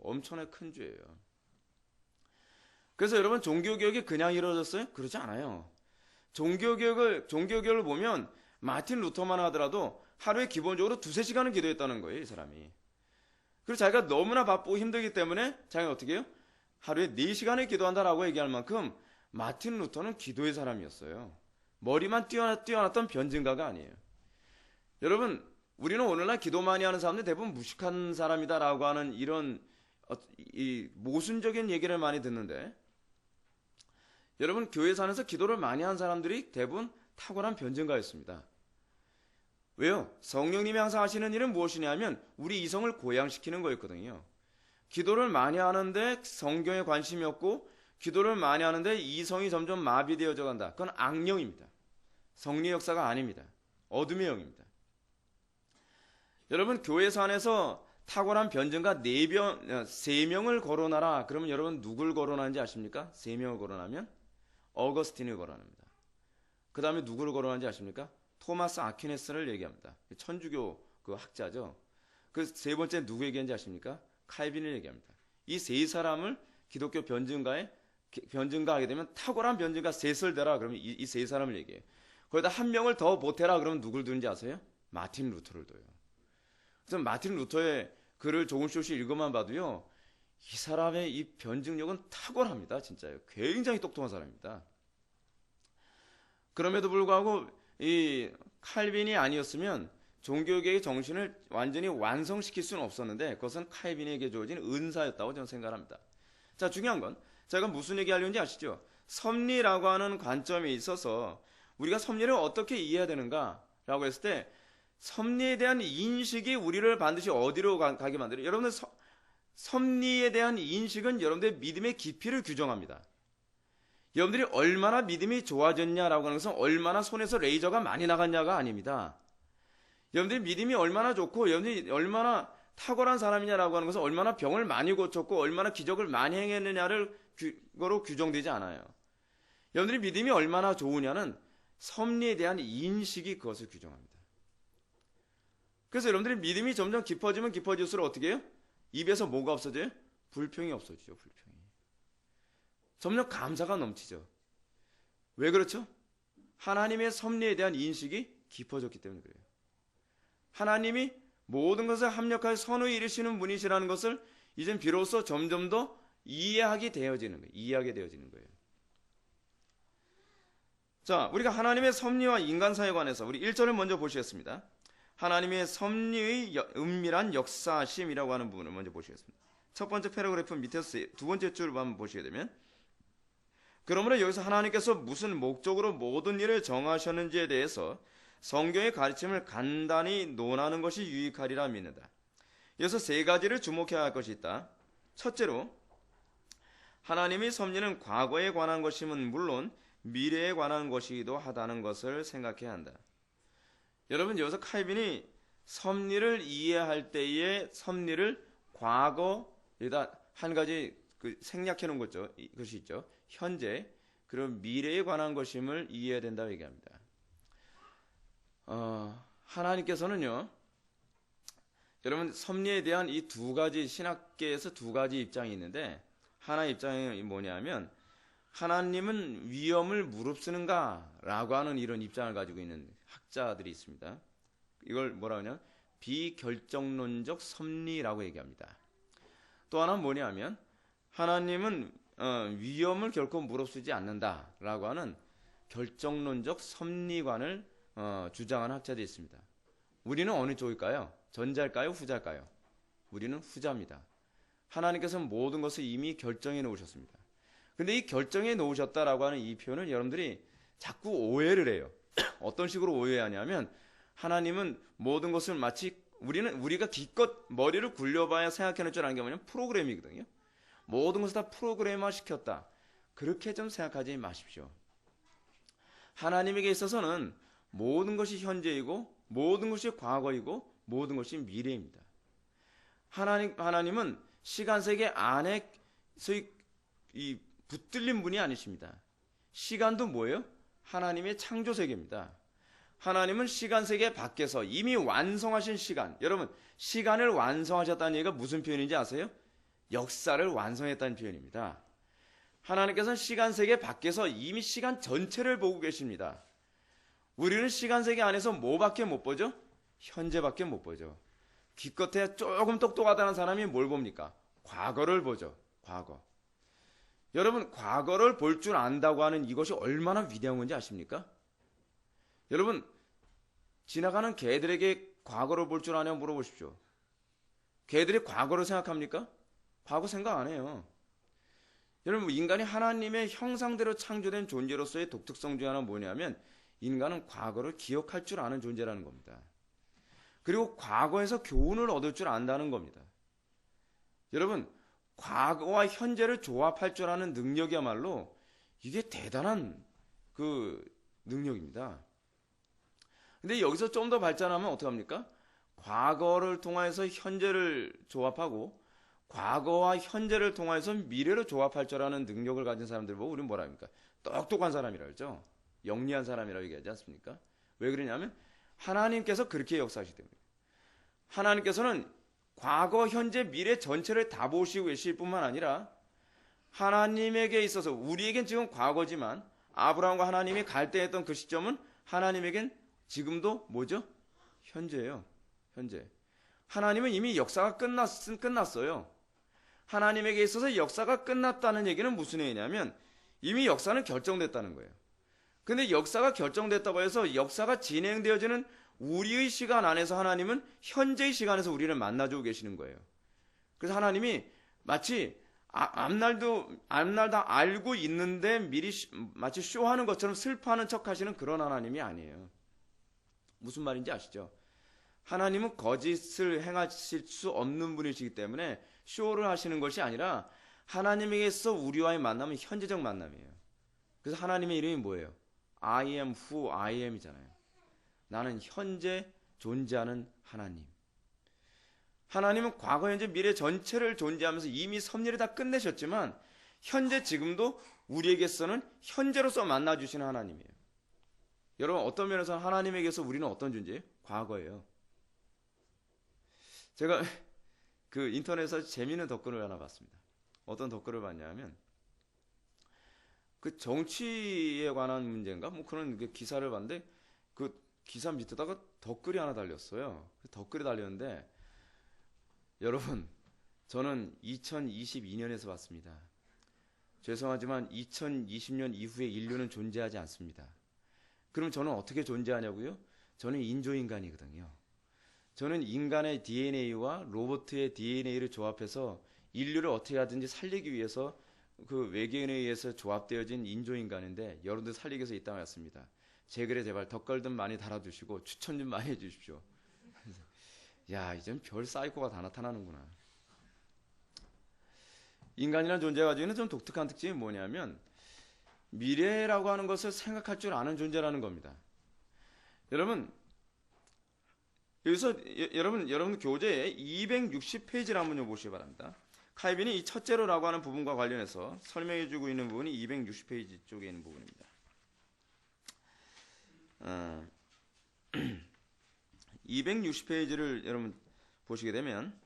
엄청나게 큰 죄예요. 그래서 여러분, 종교개혁이 그냥 이루어졌어요? 그렇지 않아요. 종교개혁을 보면 마틴 루터만 하더라도 하루에 기본적으로 2-3시간은 기도했다는 거예요, 이 사람이. 그리고 자기가 너무나 바쁘고 힘들기 때문에 자기가 어떻게 해요? 하루에 4시간을 기도한다라고 얘기할 만큼 마틴 루터는 기도의 사람이었어요. 머리만 뛰어났던 변증가가 아니에요. 여러분, 우리는 오늘날 기도 많이 하는 사람들 대부분 무식한 사람이다라고 하는 이런 이 모순적인 얘기를 많이 듣는데, 여러분, 교회에서 안에서 기도를 많이 한 사람들이 대부분 탁월한 변증가였습니다. 왜요? 성령님이 항상 하시는 일은 무엇이냐면 우리 이성을 고양시키는 거였거든요. 기도를 많이 하는데 성경에 관심이 없고 기도를 많이 하는데 이성이 점점 마비되어져 간다. 그건 악령입니다. 성리의 역사가 아닙니다. 어둠의 영입니다. 여러분, 교회에서 안에서 탁월한 변증가 3명을 거론하라. 그러면 여러분 누굴 거론하는지 아십니까? 3명을 거론하면 어거스틴을 거론합니다. 그 다음에 누구를 거론하는지 아십니까? 토마스 아퀴네스를 얘기합니다. 천주교 그 학자죠. 그 세 번째 누구 얘기하는지 아십니까? 칼빈을 얘기합니다. 이 세 사람을 기독교 변증가하게 되면 탁월한 변증가 셋을 대라. 그러면 이 세 사람을 얘기해요. 거기다 한 명을 더 보태라. 그러면 누굴 두는지 아세요? 마틴 루터를 둬요. 그래서 마틴 루터의 글을 조금씩 읽어만 봐도요, 이 사람의 이 변증력은 탁월합니다. 진짜요. 굉장히 똑똑한 사람입니다. 그럼에도 불구하고 이 칼빈이 아니었으면 종교개혁의 정신을 완전히 완성시킬 수는 없었는데, 그것은 칼빈에게 주어진 은사였다고 저는 생각합니다. 자, 중요한 건 제가 무슨 얘기하려는지 아시죠? 섭리라고 하는 관점에 있어서 우리가 섭리를 어떻게 이해해야 되는가라고 했을 때, 섭리에 대한 인식이 우리를 반드시 어디로 가게 만들어요? 여러분들, 섭리에 대한 인식은 여러분들의 믿음의 깊이를 규정합니다. 여러분들이 얼마나 믿음이 좋아졌냐라고 하는 것은 얼마나 손에서 레이저가 많이 나갔냐가 아닙니다. 여러분들이 믿음이 얼마나 좋고 여러분들이 얼마나 탁월한 사람이냐라고 하는 것은 얼마나 병을 많이 고쳤고 얼마나 기적을 많이 행했느냐를 거로 규정되지 않아요. 여러분들이 믿음이 얼마나 좋으냐는 섭리에 대한 인식이 그것을 규정합니다. 그래서 여러분들이 믿음이 점점 깊어지면 깊어질수록 어떻게 해요? 입에서 뭐가 없어져요? 불평이 없어지죠. 불평이. 점점 감사가 넘치죠. 왜 그렇죠? 하나님의 섭리에 대한 인식이 깊어졌기 때문에 그래요. 하나님이 모든 것을 합력하여 선을 이루시는 분이시라는 것을 이젠 비로소 점점 더 이해하게 되어지는 거예요. 자, 우리가 하나님의 섭리와 인간 사에 관해서 우리 1절을 먼저 보시겠습니다. 하나님의 섭리의 은밀한 역사심이라고 하는 부분을 먼저 보시겠습니다. 첫 번째 패러그래프 밑에서 두 번째 줄을 한번 보시게 되면, 그러므로 여기서 하나님께서 무슨 목적으로 모든 일을 정하셨는지에 대해서 성경의 가르침을 간단히 논하는 것이 유익하리라 믿는다. 여기서 세 가지를 주목해야 할 것이 있다. 첫째로 하나님의 섭리는 과거에 관한 것임은 물론 미래에 관한 것이기도 하다는 것을 생각해야 한다. 여러분, 여기서 칼빈이 섭리를 이해할 때의 섭리를 과거에다 한 가지 생략해 놓은 것이 있죠. 현재 그리고 미래에 관한 것임을 이해해야 된다고 얘기합니다. 하나님께서는요, 여러분, 섭리에 대한 이 두 가지, 신학계에서 두 가지 입장이 있는데, 하나의 입장이 뭐냐면 하나님은 위험을 무릅쓰는가 라고 하는 이런 입장을 가지고 있는 학자들이 있습니다. 이걸 뭐라 하냐, 비결정론적 섭리라고 얘기합니다. 또 하나는 뭐냐면 하나님은 위험을 결코 무릅쓰지 않는다라고 하는 결정론적 섭리관을 주장하는 학자들이 있습니다. 우리는 어느 쪽일까요? 전자일까요? 후자일까요? 우리는 후자입니다. 하나님께서는 모든 것을 이미 결정해 놓으셨습니다. 근데 이 결정해 놓으셨다라고 하는 이 표현을 여러분들이 자꾸 오해를 해요. 어떤 식으로 오해하냐면 하나님은 모든 것을 마치 우리가 기껏 머리를 굴려봐야 생각해낼 줄 아는 게 뭐냐면 프로그램이거든요. 모든 것을 다 프로그램화 시켰다. 그렇게 좀 생각하지 마십시오. 하나님에게 있어서는 모든 것이 현재이고 모든 것이 과거이고 모든 것이 미래입니다. 하나님은 시간세계 안에서 이 붙들린 분이 아니십니다. 시간도 뭐예요? 하나님의 창조세계입니다. 하나님은 시간세계 밖에서 이미 완성하신 시간, 여러분 시간을 완성하셨다는 얘기가 무슨 표현인지 아세요? 역사를 완성했다는 표현입니다. 하나님께서는 시간세계 밖에서 이미 시간 전체를 보고 계십니다. 우리는 시간세계 안에서 뭐밖에 못 보죠? 현재밖에 못 보죠. 기껏해 조금 똑똑하다는 사람이 뭘 봅니까? 과거를 보죠. 과거. 여러분, 과거를 볼 줄 안다고 하는 이것이 얼마나 위대한 건지 아십니까? 여러분, 지나가는 개들에게 과거를 볼 줄 아냐고 물어보십시오. 개들이 과거를 생각합니까? 과거 생각 안 해요. 여러분, 인간이 하나님의 형상대로 창조된 존재로서의 독특성 중 하나는 뭐냐면 인간은 과거를 기억할 줄 아는 존재라는 겁니다. 그리고 과거에서 교훈을 얻을 줄 안다는 겁니다. 여러분, 과거와 현재를 조합할 줄 아는 능력이야말로 이게 대단한 능력입니다. 근데 여기서 좀 더 발전하면 어떡합니까? 과거를 통해서 현재를 조합하고 과거와 현재를 통해서 미래를 조합할 줄 아는 능력을 가진 사람들 보고 우리는 뭐라 합니까? 똑똑한 사람이라 그러죠. 영리한 사람이라고 얘기하지 않습니까? 왜 그러냐면 하나님께서 그렇게 역사하시기 때문에. 하나님께서는 과거, 현재, 미래 전체를 다 보시고 계실 뿐만 아니라 하나님에게 있어서 우리에겐 지금 과거지만 아브라함과 하나님이 갈대했던 그 시점은 하나님에겐 지금도 뭐죠? 현재예요. 현재. 하나님은 이미 역사가 끝났어요. 하나님에게 있어서 역사가 끝났다는 얘기는 무슨 얘기냐면 이미 역사는 결정됐다는 거예요. 근데 역사가 결정됐다고 해서 역사가 진행되어지는 우리의 시간 안에서 하나님은 현재의 시간에서 우리를 만나주고 계시는 거예요. 그래서 하나님이 마치 앞날도 다 알고 있는데 미리 마치 쇼하는 것처럼 슬퍼하는 척 하시는 그런 하나님이 아니에요. 무슨 말인지 아시죠? 하나님은 거짓을 행하실 수 없는 분이시기 때문에 쇼를 하시는 것이 아니라 하나님에게서 우리와의 만남은 현재적 만남이에요. 그래서 하나님의 이름이 뭐예요? I am who I am이잖아요. 나는 현재 존재하는 하나님. 하나님은 과거, 현재, 미래 전체를 존재하면서 이미 섭리를 다 끝내셨지만 현재 지금도 우리에게서는 현재로서 만나주시는 하나님이에요. 여러분, 어떤 면에서 하나님에게서 우리는 어떤 존재예요? 과거예요. 제가 인터넷에서 재미있는 댓글을 하나 봤습니다. 어떤 댓글을 봤냐면 정치에 관한 문제인가? 그런 기사를 봤는데 그 기사 밑에다가 댓글이 하나 달렸어요. 댓글이 달렸는데 여러분, 저는 2022년에서 봤습니다. 죄송하지만 2020년 이후에 인류는 존재하지 않습니다. 그럼 저는 어떻게 존재하냐고요? 저는 인조인간이거든요. 저는 인간의 DNA와 로봇의 DNA를 조합해서 인류를 어떻게 하든지 살리기 위해서 그 외계인에 의해서 조합되어진 인조인간인데 여러분들 살리기 위해서 이 땅에 왔습니다. 제 글에 제발 덧글 좀 많이 달아주시고 추천 좀 많이 해주십시오. 야, 이젠 별 사이코가 다 나타나는구나. 인간이라는 존재가 가지고 있는 좀 독특한 특징이 뭐냐면 미래라고 하는 것을 생각할 줄 아는 존재라는 겁니다. 여러분, 여기서 여러분 교재에 260페이지를 한번 보시기 바랍니다. 칼빈이 이 첫째로라고 하는 부분과 관련해서 설명해주고 있는 부분이 260페이지 쪽에 있는 부분입니다. 260페이지를 여러분 보시게 되면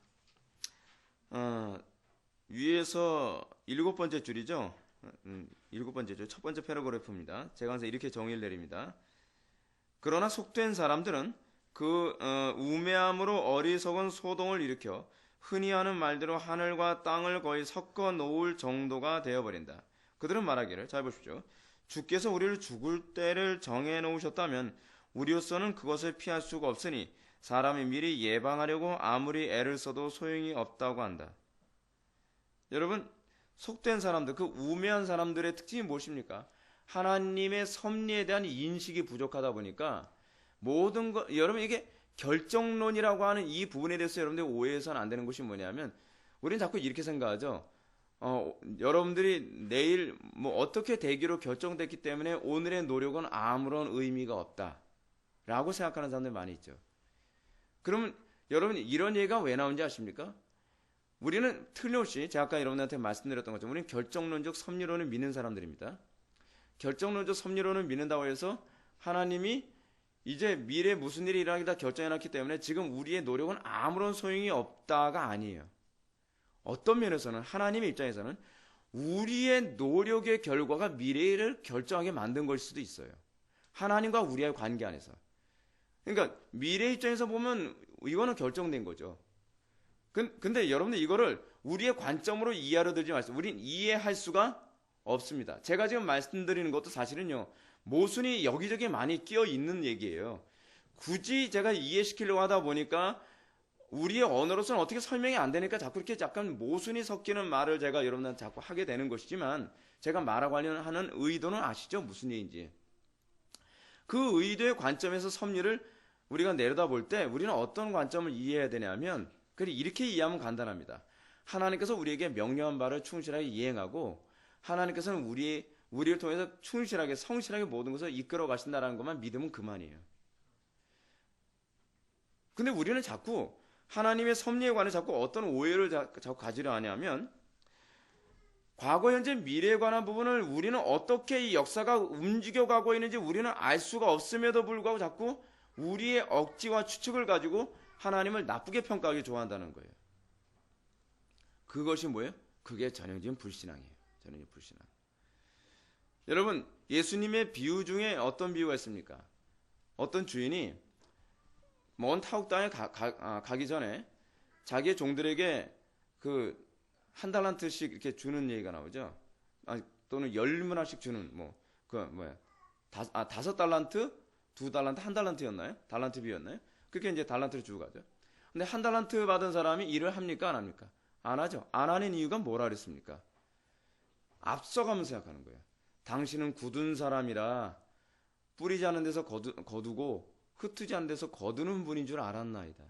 위에서 7번째 줄이죠. 7번째 줄, 첫 번째 패러그래프입니다. 제가 항상 이렇게 정의를 내립니다. 그러나 속된 사람들은 그 우매함으로 어리석은 소동을 일으켜 흔히 하는 말대로 하늘과 땅을 거의 섞어 놓을 정도가 되어버린다. 그들은 말하기를, 잘 보십시오. 주께서 우리를 죽을 때를 정해 놓으셨다면 우리로서는 그것을 피할 수가 없으니 사람이 미리 예방하려고 아무리 애를 써도 소용이 없다고 한다. 여러분, 속된 사람들, 그 우매한 사람들의 특징이 무엇입니까? 하나님의 섭리에 대한 인식이 부족하다 보니까 모든 것, 여러분 이게 결정론이라고 하는 이 부분에 대해서 여러분들이 오해해서는 안 되는 것이 뭐냐면 우리는 자꾸 이렇게 생각하죠. 여러분들이 내일 뭐 어떻게 되기로 결정됐기 때문에 오늘의 노력은 아무런 의미가 없다 라고 생각하는 사람들 많이 있죠. 그러면 여러분 이런 얘기가 왜 나오는지 아십니까? 우리는 틀림없이 제가 아까 여러분한테 말씀드렸던 것처럼 우리는 결정론적 섭리론을 믿는 사람들입니다. 결정론적 섭리론을 믿는다고 해서 하나님이 이제 미래에 무슨 일이 일어나기 다 결정해놨기 때문에 지금 우리의 노력은 아무런 소용이 없다가 아니에요. 어떤 면에서는 하나님의 입장에서는 우리의 노력의 결과가 미래를 결정하게 만든 것일 수도 있어요. 하나님과 우리의 관계 안에서. 그러니까 미래 입장에서 보면 이거는 결정된 거죠. 근데 여러분들 이거를 우리의 관점으로 이해하려 들지 마세요. 우린 이해할 수가 없습니다. 제가 지금 말씀드리는 것도 사실은요. 모순이 여기저기 많이 끼어 있는 얘기예요. 굳이 제가 이해시키려고 하다 보니까 우리의 언어로서는 어떻게 설명이 안 되니까 자꾸 이렇게 약간 모순이 섞이는 말을 제가 여러분한테 자꾸 하게 되는 것이지만 제가 말하고 하는 의도는 아시죠? 무슨 얘기인지. 그 의도의 관점에서 섭리를 우리가 내려다볼 때 우리는 어떤 관점을 이해해야 되냐면 이렇게 이해하면 간단합니다. 하나님께서 우리에게 명령한 바를 충실하게 이행하고 하나님께서는 우리를 통해서 충실하게 성실하게 모든 것을 이끌어 가신다는 것만 믿으면 그만이에요. 근데 우리는 자꾸 하나님의 섭리에 관해 자꾸 어떤 오해를 자꾸 가지려 하냐면 과거, 현재, 미래에 관한 부분을 우리는 어떻게 이 역사가 움직여가고 있는지 우리는 알 수가 없음에도 불구하고 자꾸 우리의 억지와 추측을 가지고 하나님을 나쁘게 평가하기 좋아한다는 거예요. 그것이 뭐예요? 그게 전형적인 불신앙이에요. 전형적인 불신앙. 여러분, 예수님의 비유 중에 어떤 비유가 있습니까? 어떤 주인이 먼 타국 땅에 가기 전에 자기의 종들에게 그 한 달란트씩 이렇게 주는 얘기가 나오죠. 또는 10문화씩 주는 다섯 달란트, 2달란트, 1달란트였나요? 달란트 비였나요? 그렇게 이제 달란트를 주고 가죠. 근데 1달란트 받은 사람이 일을 합니까? 안 합니까? 안 하죠. 안 하는 이유가 뭐라 그랬습니까? 앞서가면서 생각하는 거예요. 당신은 굳은 사람이라 뿌리지 않은 데서 거두고 흩트지 않은 데서 거두는 분인 줄 알았나이다.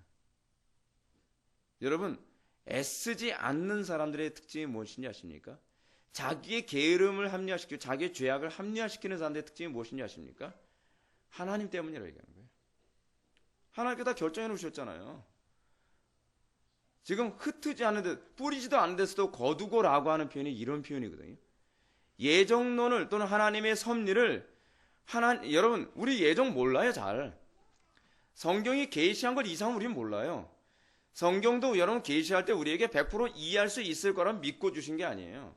여러분, 애쓰지 않는 사람들의 특징이 무엇인지 아십니까? 자기의 게으름을 합리화시키고 자기의 죄악을 합리화시키는 사람들의 특징이 무엇인지 아십니까? 하나님 때문이라고 얘기하는 거예요. 하나님께서 다 결정해 놓으셨잖아요. 지금 흩트지 않은 데, 뿌리지도 않은 데서도 거두고라고 하는 표현이 이런 표현이거든요. 예정론을 또는 하나님의 섭리를 여러분 우리 예정 몰라요. 잘 성경이 계시한 것 이상 우리는 몰라요. 성경도 여러분 계시할 때 우리에게 100% 이해할 수 있을 거라 믿고 주신 게 아니에요.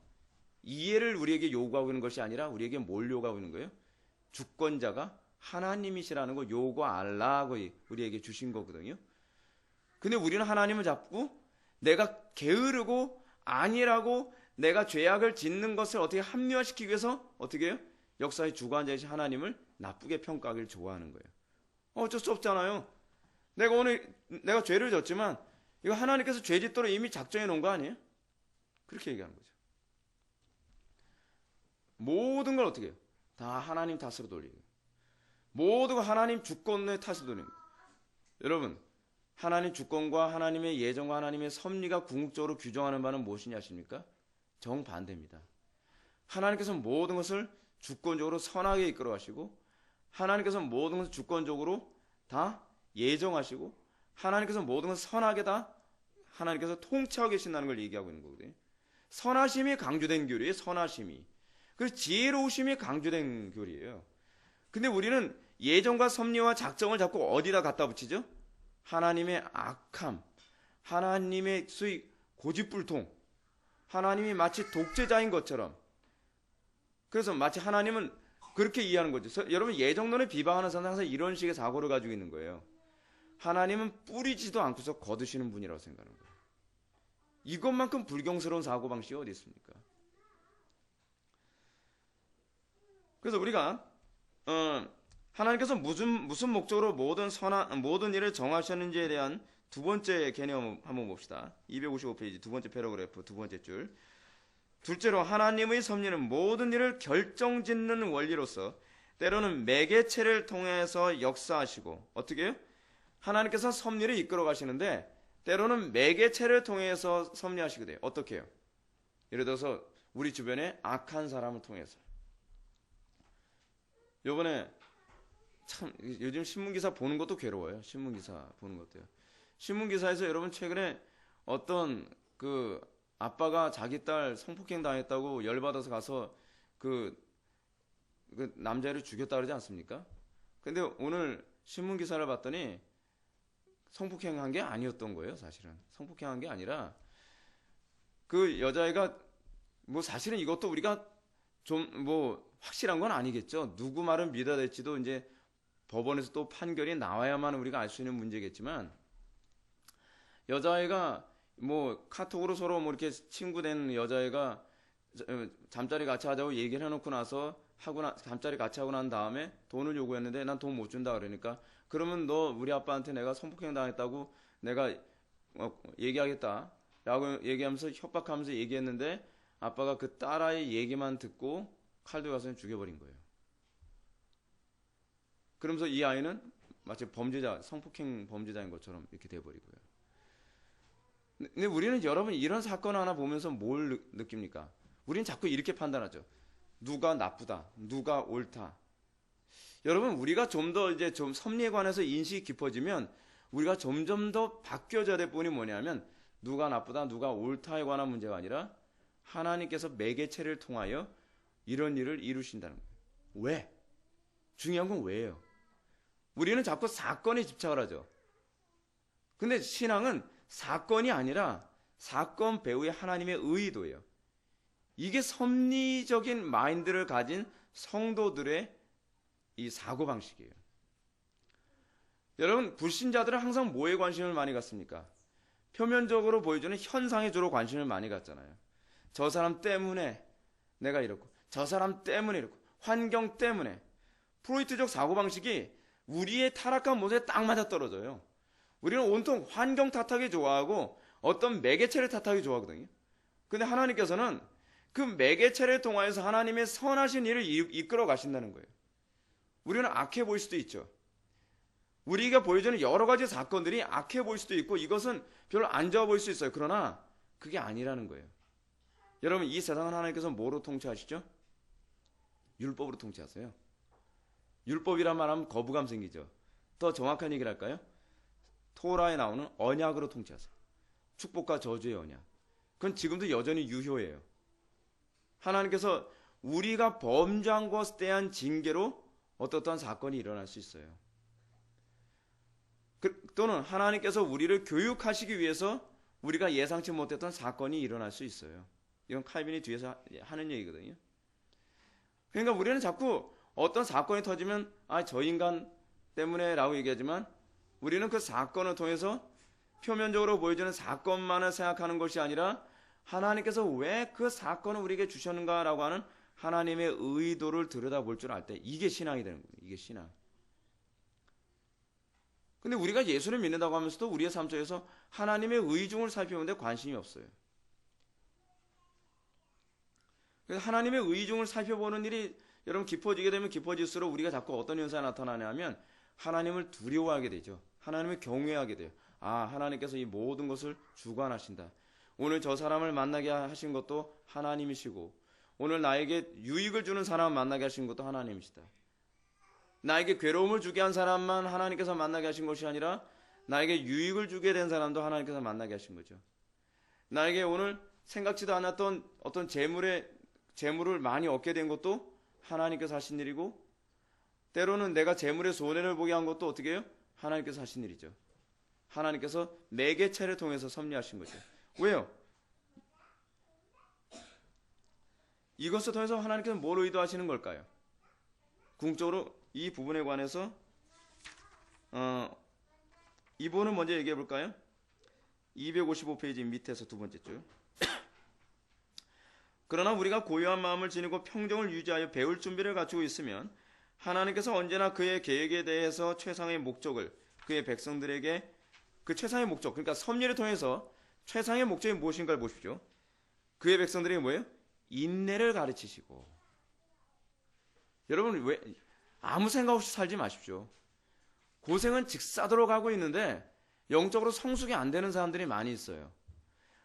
이해를 우리에게 요구하고 있는 것이 아니라 우리에게 뭘 요구하고 있는 거예요? 주권자가 하나님이시라는 거 요구하라고 우리에게 주신 거거든요. 근데 우리는 하나님을 잡고 내가 게으르고 아니라고 내가 죄악을 짓는 것을 어떻게 합리화시키기 위해서 어떻게 해요? 역사의 주관자이신 하나님을 나쁘게 평가하기를 좋아하는 거예요. 어쩔 수 없잖아요. 내가 죄를 졌지만 이거 하나님께서 죄 짓도록 이미 작정해 놓은 거 아니에요? 그렇게 얘기하는 거죠. 모든 걸 어떻게 해요? 다 하나님 탓으로 돌리고 모든 걸 하나님 주권의 탓으로 돌리고 여러분 하나님 주권과 하나님의 예정과 하나님의 섭리가 궁극적으로 규정하는 바는 무엇이냐 아십니까? 정반대입니다. 하나님께서 모든 것을 주권적으로 선하게 이끌어 가시고 하나님께서 모든 것을 주권적으로 다 예정하시고 하나님께서 모든 것을 선하게 다 하나님께서 통치하고 계신다는 걸 얘기하고 있는 거거든요. 선하심이 강조된 교리예요. 선하심이. 그래서 지혜로우심이 강조된 교리예요. 근데 우리는 예정과 섭리와 작정을 자꾸 어디다 갖다 붙이죠? 하나님의 악함, 하나님의 소위 고집불통, 하나님이 마치 독재자인 것처럼 그래서 마치 하나님은 그렇게 이해하는 거죠. 여러분 예정론을 비방하는 사람은 항상 이런 식의 사고를 가지고 있는 거예요. 하나님은 뿌리지도 않고서 거두시는 분이라고 생각하는 거예요. 이것만큼 불경스러운 사고방식이 어디 있습니까? 그래서 우리가 하나님께서 무슨 목적으로 모든 일을 정하셨는지에 대한 두 번째 개념 한번 봅시다. 255페이지 두 번째 패러그래프 두 번째 줄. 둘째로 하나님의 섭리는 모든 일을 결정짓는 원리로서 때로는 매개체를 통해서 역사하시고 어떻게 해요? 하나님께서 섭리를 이끌어 가시는데 때로는 매개체를 통해서 섭리하시게 돼요. 어떻게 해요? 예를 들어서 우리 주변에 악한 사람을 통해서 요번에 참 요즘 신문기사 보는 것도 괴로워요. 신문기사 보는 것도요. 신문기사에서 여러분 최근에 어떤 그 아빠가 자기 딸 성폭행 당했다고 열받아서 가서 그 남자를 죽였다 그러지 않습니까? 근데 오늘 신문기사를 봤더니 성폭행한 게 아니었던 거예요. 사실은 성폭행한 게 아니라 그 여자애가 뭐 사실은 이것도 우리가 좀 뭐 확실한 건 아니겠죠. 누구 말은 믿어야 될지도 이제 법원에서 또 판결이 나와야만 우리가 알 수 있는 문제겠지만 여자애가 뭐 카톡으로 서로 뭐 이렇게 친구 된 여자애가 잠자리 같이 하자고 얘기를 해놓고 나서 잠자리 같이 하고 난 다음에 돈을 요구했는데 난 돈 못 준다 그러니까 그러면 너 우리 아빠한테 내가 성폭행 당했다고 내가 얘기하겠다 라고 얘기하면서 협박하면서 얘기했는데 아빠가 그 딸아이 얘기만 듣고 칼도 가서 죽여버린 거예요. 그러면서 이 아이는 마치 성폭행 범죄자인 것처럼 이렇게 돼버리고요. 근데 우리는 여러분 이런 사건 하나 보면서 뭘 느낍니까? 우리는 자꾸 이렇게 판단하죠. 누가 나쁘다, 누가 옳다. 여러분 우리가 좀 더 이제 좀 섭리에 관해서 인식이 깊어지면 우리가 점점 더 바뀌어져야 될 부분이 뭐냐면 누가 나쁘다, 누가 옳다에 관한 문제가 아니라 하나님께서 매개체를 통하여 이런 일을 이루신다는 거예요. 왜? 중요한 건 왜예요? 우리는 자꾸 사건에 집착을 하죠. 근데 신앙은 사건이 아니라 사건 배후의 하나님의 의도예요. 이게 섭리적인 마인드를 가진 성도들의 이 사고방식이에요. 여러분 불신자들은 항상 뭐에 관심을 많이 갖습니까? 표면적으로 보여주는 현상에 주로 관심을 많이 갖잖아요. 저 사람 때문에 내가 이렇고 저 사람 때문에 이렇고 환경 때문에 프로이트적 사고방식이 우리의 타락한 모습에 딱 맞아떨어져요. 우리는 온통 환경 탓하기 좋아하고 어떤 매개체를 탓하기 좋아하거든요. 근데 하나님께서는 그 매개체를 통하여서 하나님의 선하신 일을 이끌어 가신다는 거예요. 우리는 악해 보일 수도 있죠. 우리가 보여주는 여러 가지 사건들이 악해 보일 수도 있고 이것은 별로 안 좋아 보일 수 있어요. 그러나 그게 아니라는 거예요. 여러분 이 세상은 하나님께서 뭐로 통치하시죠? 율법으로 통치하세요. 율법이란 말하면 거부감 생기죠. 더 정확한 얘기를 할까요? 토라에 나오는 언약으로 통치하세요. 축복과 저주의 언약. 그건 지금도 여전히 유효해요. 하나님께서 우리가 범죄한 것에 대한 징계로 어떠한 사건이 일어날 수 있어요. 또는 하나님께서 우리를 교육하시기 위해서 우리가 예상치 못했던 사건이 일어날 수 있어요. 이건 칼빈이 뒤에서 하는 얘기거든요. 그러니까 우리는 자꾸 어떤 사건이 터지면 저 인간 때문에 라고 얘기하지만 우리는 그 사건을 통해서 표면적으로 보여주는 사건만을 생각하는 것이 아니라 하나님께서 왜 그 사건을 우리에게 주셨는가라고 하는 하나님의 의도를 들여다볼 줄 알 때 이게 신앙이 되는 거예요. 이게 신앙. 근데 우리가 예수를 믿는다고 하면서도 우리의 삶 속에서 하나님의 의중을 살펴보는데 관심이 없어요. 그래서 하나님의 의중을 살펴보는 일이 여러분 깊어지게 되면 깊어질수록 우리가 자꾸 어떤 현상이 나타나냐면 하나님을 두려워하게 되죠. 하나님을 경외하게 돼요. 아, 하나님께서 이 모든 것을 주관하신다. 오늘 저 사람을 만나게 하신 것도 하나님이시고, 오늘 나에게 유익을 주는 사람을 만나게 하신 것도 하나님이시다. 나에게 괴로움을 주게 한 사람만 하나님께서 만나게 하신 것이 아니라 나에게 유익을 주게 된 사람도 하나님께서 만나게 하신 거죠. 나에게 오늘 생각지도 않았던 어떤 재물을 많이 얻게 된 것도 하나님께서 하신 일이고, 때로는 내가 재물의 손해를 보게 한 것도 어떻게 해요? 하나님께서 하신 일이죠. 하나님께서 매개체를 통해서 섭리하신 거죠. 왜요? 이것을 통해서 하나님께서 뭘 의도하시는 걸까요? 궁극적으로 이 부분에 관해서 이 부분을 먼저 얘기해 볼까요? 255페이지 밑에서 두 번째 줄. 그러나 우리가 고요한 마음을 지니고 평정을 유지하여 배울 준비를 갖추고 있으면 하나님께서 언제나 그의 계획에 대해서 최상의 목적을 그의 백성들에게, 그 최상의 목적, 그러니까 섭리를 통해서 최상의 목적이 무엇인가를 보십시오. 그의 백성들에게 뭐예요? 인내를 가르치시고. 여러분, 왜 아무 생각 없이 살지 마십시오. 고생은 직사도로 가고 있는데 영적으로 성숙이 안 되는 사람들이 많이 있어요.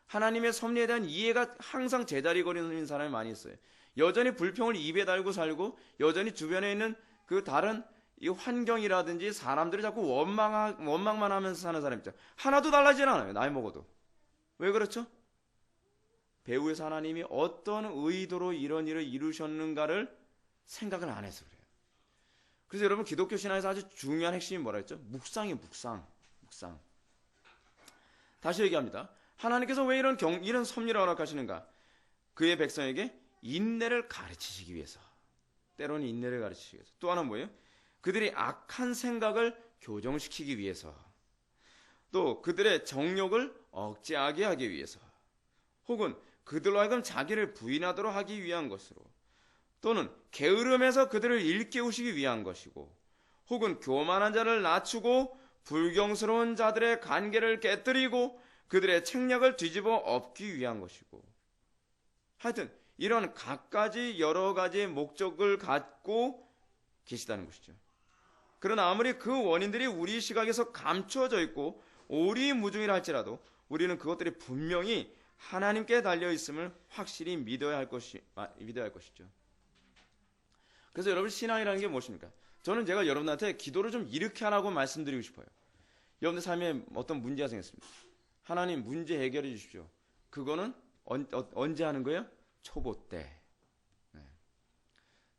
하나님의 섭리에 대한 이해가 항상 제자리 거리는 사람이 많이 있어요. 여전히 불평을 입에 달고 살고, 여전히 주변에 있는 그 다른 이 환경이라든지 사람들이 자꾸 원망만 하면서 사는 사람 있죠. 하나도 달라지지 않아요. 나이 먹어도. 왜 그렇죠? 배후에서 하나님이 어떤 의도로 이런 일을 이루셨는가를 생각을 안 해서 그래요. 그래서 여러분, 기독교 신앙에서 아주 중요한 핵심이 뭐라 했죠? 묵상이에요. 묵상. 다시 얘기합니다. 하나님께서 왜 이런 섭리를 허락하시는가? 그의 백성에게 인내를 가르치시기 위해서. 때로는 인내를 가르치시기 위해서. 또 하나는 뭐예요? 그들이 악한 생각을 교정시키기 위해서. 또 그들의 정욕을 억제하게 하기 위해서. 혹은 그들로 하여금 자기를 부인하도록 하기 위한 것으로. 또는 게으름에서 그들을 일깨우시기 위한 것이고, 혹은 교만한 자를 낮추고 불경스러운 자들의 관계를 깨뜨리고 그들의 책략을 뒤집어 엎기 위한 것이고, 하여튼 이런 각가지 여러 가지의 목적을 갖고 계시다는 것이죠. 그러나 아무리 그 원인들이 우리 시각에서 감추어져 있고 오리무중이라 할지라도 우리는 그것들이 분명히 하나님께 달려 있음을 확실히 믿어야 할 것이죠. 그래서 여러분, 신앙이라는 게 무엇입니까? 저는 제가 여러분한테 기도를 좀 이렇게 하라고 말씀드리고 싶어요. 여러분들 삶에 어떤 문제가 생겼습니다. 하나님, 문제 해결해 주십시오. 그거는 언제 하는 거예요? 초보 때. 네.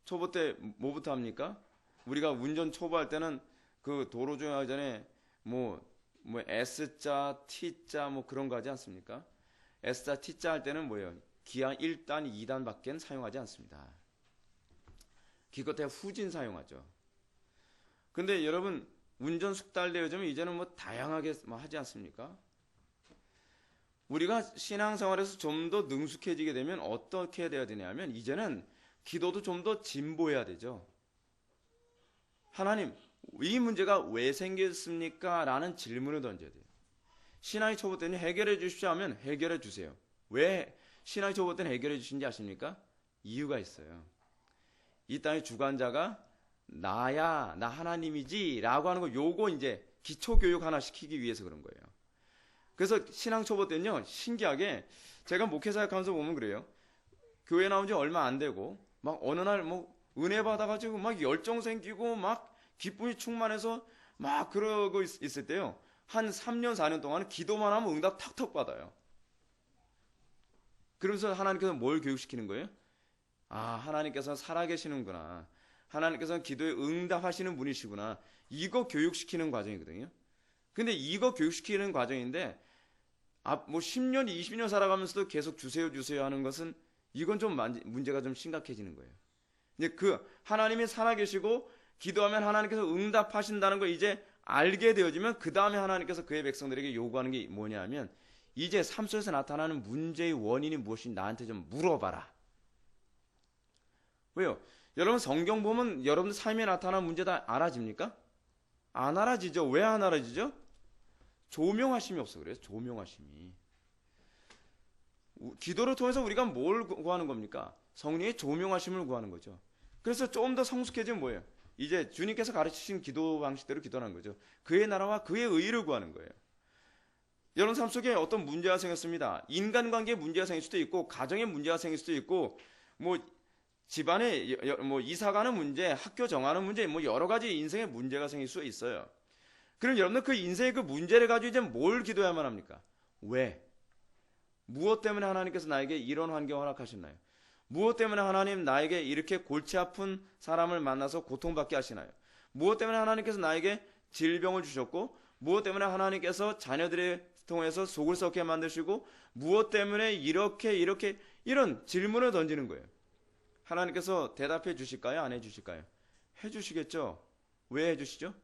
초보 때 뭐부터 합니까? 우리가 운전 초보할 때는 그 도로 주행하기 전에 뭐 S자, T자 뭐 그런 거 하지 않습니까? S자, T자 할 때는 뭐예요? 기한 1단, 2단밖에 사용하지 않습니다. 기껏해야 후진 사용하죠. 근데 여러분, 운전 숙달되어 요즘 이제는 뭐 다양하게 하지 않습니까? 우리가 신앙생활에서 좀 더 능숙해지게 되면 어떻게 돼야 되냐면, 이제는 기도도 좀 더 진보해야 되죠. 하나님, 이 문제가 왜 생겼습니까? 라는 질문을 던져야 돼요. 신앙의 초보 때는 해결해 주십시오 하면 해결해 주세요. 왜 신앙의 초보 때는 해결해 주신지 아십니까? 이유가 있어요. 이 땅의 주관자가 나야, 나 하나님이지 라고 하는 거, 요거 이제 기초교육 하나 시키기 위해서 그런 거예요. 그래서 신앙 초보 때는요, 신기하게 제가 목회사역하면서 보면 그래요. 교회 나온 지 얼마 안 되고 막 어느 날 뭐 은혜 받아가지고 막 열정 생기고 막 기쁨이 충만해서 막 그러고 있을 때요, 한 3년 4년 동안 기도만 하면 응답 탁탁 받아요. 그러면서 하나님께서 뭘 교육시키는 거예요? 아, 하나님께서 살아계시는구나, 하나님께서는 기도에 응답하시는 분이시구나, 이거 교육시키는 과정이거든요. 근데 이거 교육시키는 과정인데 뭐 10년 20년 살아가면서도 계속 주세요 하는 것은, 이건 좀 문제가 좀 심각해지는 거예요. 이제 그 하나님이 살아계시고 기도하면 하나님께서 응답하신다는 걸 이제 알게 되어지면, 그 다음에 하나님께서 그의 백성들에게 요구하는 게 뭐냐면, 이제 삶 속에서 나타나는 문제의 원인이 무엇인지 나한테 좀 물어봐라. 왜요? 여러분, 성경 보면 여러분 삶에 나타나는 문제 다 알아집니까? 안 알아지죠. 왜 안 알아지죠? 조명하심이 없어 그래요. 조명하심이. 기도를 통해서 우리가 뭘 구하는 겁니까? 성령의 조명하심을 구하는 거죠. 그래서 좀 더 성숙해지면 뭐예요? 이제 주님께서 가르치신 기도 방식대로 기도하는 거죠. 그의 나라와 그의 의를 구하는 거예요. 여러분 삶 속에 어떤 문제가 생겼습니다. 인간관계에 문제가 생길 수도 있고, 가정에 문제가 생길 수도 있고, 뭐 집안에 뭐 이사 가는 문제, 학교 정하는 문제, 뭐 여러 가지 인생에 문제가 생길 수 있어요. 그럼 여러분들 그 인생의 그 문제를 가지고 이제 뭘 기도해야만 합니까? 왜? 무엇 때문에 하나님께서 나에게 이런 환경을 허락하셨나요? 무엇 때문에 하나님 나에게 이렇게 골치 아픈 사람을 만나서 고통받게 하시나요? 무엇 때문에 하나님께서 나에게 질병을 주셨고, 무엇 때문에 하나님께서 자녀들을 통해서 속을 썩게 만드시고, 무엇 때문에 이렇게 이런 질문을 던지는 거예요. 하나님께서 대답해 주실까요? 안 해 주실까요? 해 주시겠죠. 왜 해 주시죠?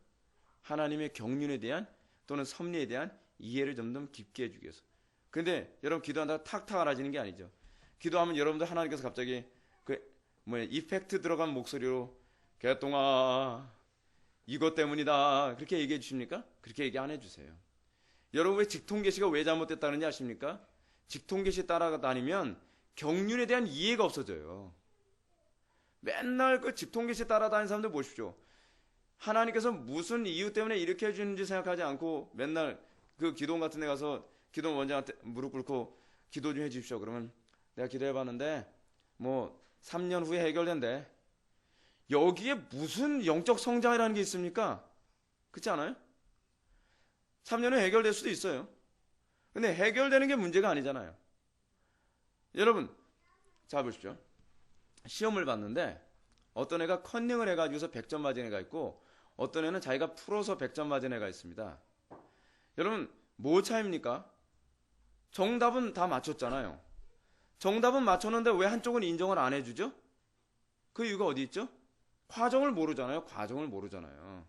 하나님의 경륜에 대한 또는 섭리에 대한 이해를 점점 깊게 해주기 위해서. 근데 여러분 기도한다고 탁탁 알아지는 게 아니죠. 기도하면 여러분들 하나님께서 갑자기 이펙트 들어간 목소리로 개똥아 이것 때문이다 그렇게 얘기해 주십니까? 그렇게 얘기 안 해주세요. 여러분의 직통계시가 왜 잘못됐다는지 아십니까? 직통계시 따라다니면 경륜에 대한 이해가 없어져요. 맨날 그 직통계시 따라다니는 사람들 보십시오. 하나님께서 무슨 이유 때문에 이렇게 해주는지 생각하지 않고 맨날 그 기도원 같은 데 가서 기도원 원장한테 무릎 꿇고 기도 좀 해주십시오. 그러면 내가 기도해봤는데 뭐 3년 후에 해결된대. 여기에 무슨 영적 성장이라는 게 있습니까? 그렇지 않아요? 3년 후에 해결될 수도 있어요. 근데 해결되는 게 문제가 아니잖아요. 여러분 자 보십시오. 시험을 봤는데 어떤 애가 컨닝을 해가지고서 100점 맞은 애가 있고 어떤 애는 자기가 풀어서 100점 맞은 애가 있습니다. 여러분 뭐 차이입니까? 정답은 다 맞췄잖아요. 정답은 맞췄는데 왜 한쪽은 인정을 안 해주죠? 그 이유가 어디 있죠? 과정을 모르잖아요. 과정을 모르잖아요.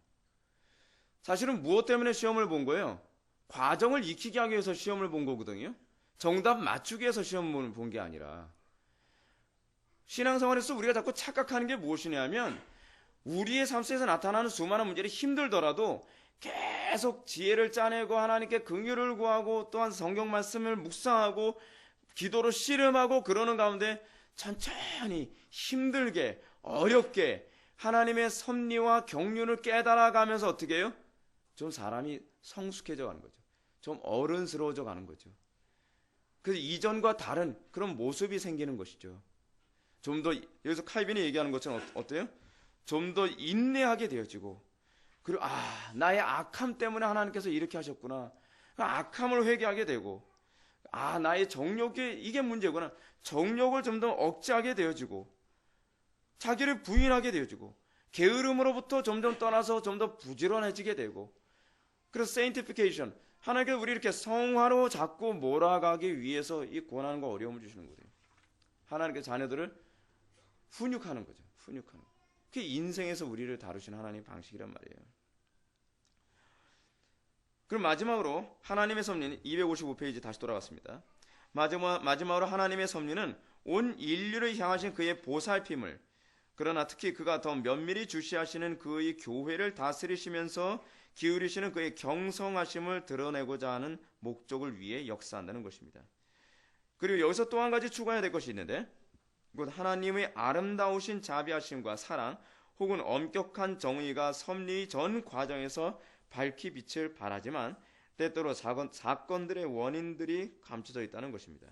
사실은 무엇 때문에 시험을 본 거예요? 과정을 익히게 하기 위해서 시험을 본 거거든요. 정답 맞추기 위해서 시험을 본 게 아니라. 신앙생활에서 우리가 자꾸 착각하는 게 무엇이냐면 우리의 삶 속에서 나타나는 수많은 문제를 힘들더라도 계속 지혜를 짜내고 하나님께 긍휼을 구하고 또한 성경 말씀을 묵상하고 기도로 씨름하고 그러는 가운데 천천히 힘들게 어렵게 하나님의 섭리와 경륜을 깨달아가면서 어떻게 해요? 좀 사람이 성숙해져 가는 거죠. 좀 어른스러워져 가는 거죠. 그래서 이전과 다른 그런 모습이 생기는 것이죠. 좀 더 여기서 칼빈이 얘기하는 것처럼 어때요? 좀 더 인내하게 되어지고 그리고 나의 악함 때문에 하나님께서 이렇게 하셨구나. 악함을 회개하게 되고 나의 정욕이 이게 문제구나. 정욕을 좀 더 억제하게 되어지고 자기를 부인하게 되어지고 게으름으로부터 점점 떠나서 좀 더 부지런해지게 되고 그래서 sanctification 하나님께서 우리 이렇게 성화로 자꾸 몰아가기 위해서 이 고난과 어려움을 주시는 거예요. 하나님께서 자녀들을 훈육하는 거죠. 훈육하는 거. 그게 인생에서 우리를 다루시는 하나님의 방식이란 말이에요. 그럼 마지막으로 하나님의 섭리는 255페이지 다시 돌아갔습니다. 마지막으로 하나님의 섭리는 온 인류를 향하신 그의 보살핌을 그러나 특히 그가 더 면밀히 주시하시는 그의 교회를 다스리시면서 기울이시는 그의 경성하심을 드러내고자 하는 목적을 위해 역사한다는 것입니다. 그리고 여기서 또 한 가지 추가해야 될 것이 있는데 곧 하나님의 아름다우신 자비하심과 사랑 혹은 엄격한 정의가 섭리 전 과정에서 밝히 빛을 발하지만 때때로 사건들의 원인들이 감춰져 있다는 것입니다.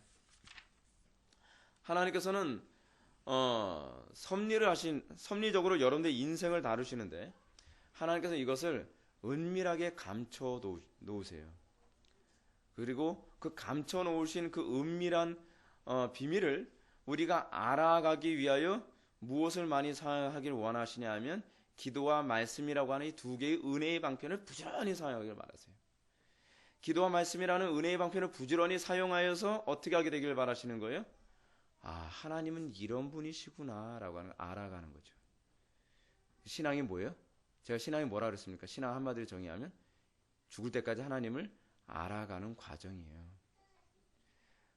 하나님께서는 섭리적으로 여러분들의 인생을 다루시는데 하나님께서 이것을 은밀하게 감춰 놓으세요. 그리고 그 감춰 놓으신 그 은밀한 비밀을 우리가 알아가기 위하여 무엇을 많이 사용하길 원하시냐 하면 기도와 말씀이라고 하는 이 두 개의 은혜의 방편을 부지런히 사용하길 바라세요. 기도와 말씀이라는 은혜의 방편을 부지런히 사용하여서 어떻게 하게 되길 바라시는 거예요? 하나님은 이런 분이시구나 라고 하는 걸 알아가는 거죠. 신앙이 뭐예요? 제가 신앙이 뭐라 그랬습니까? 신앙 한마디로 정의하면 죽을 때까지 하나님을 알아가는 과정이에요.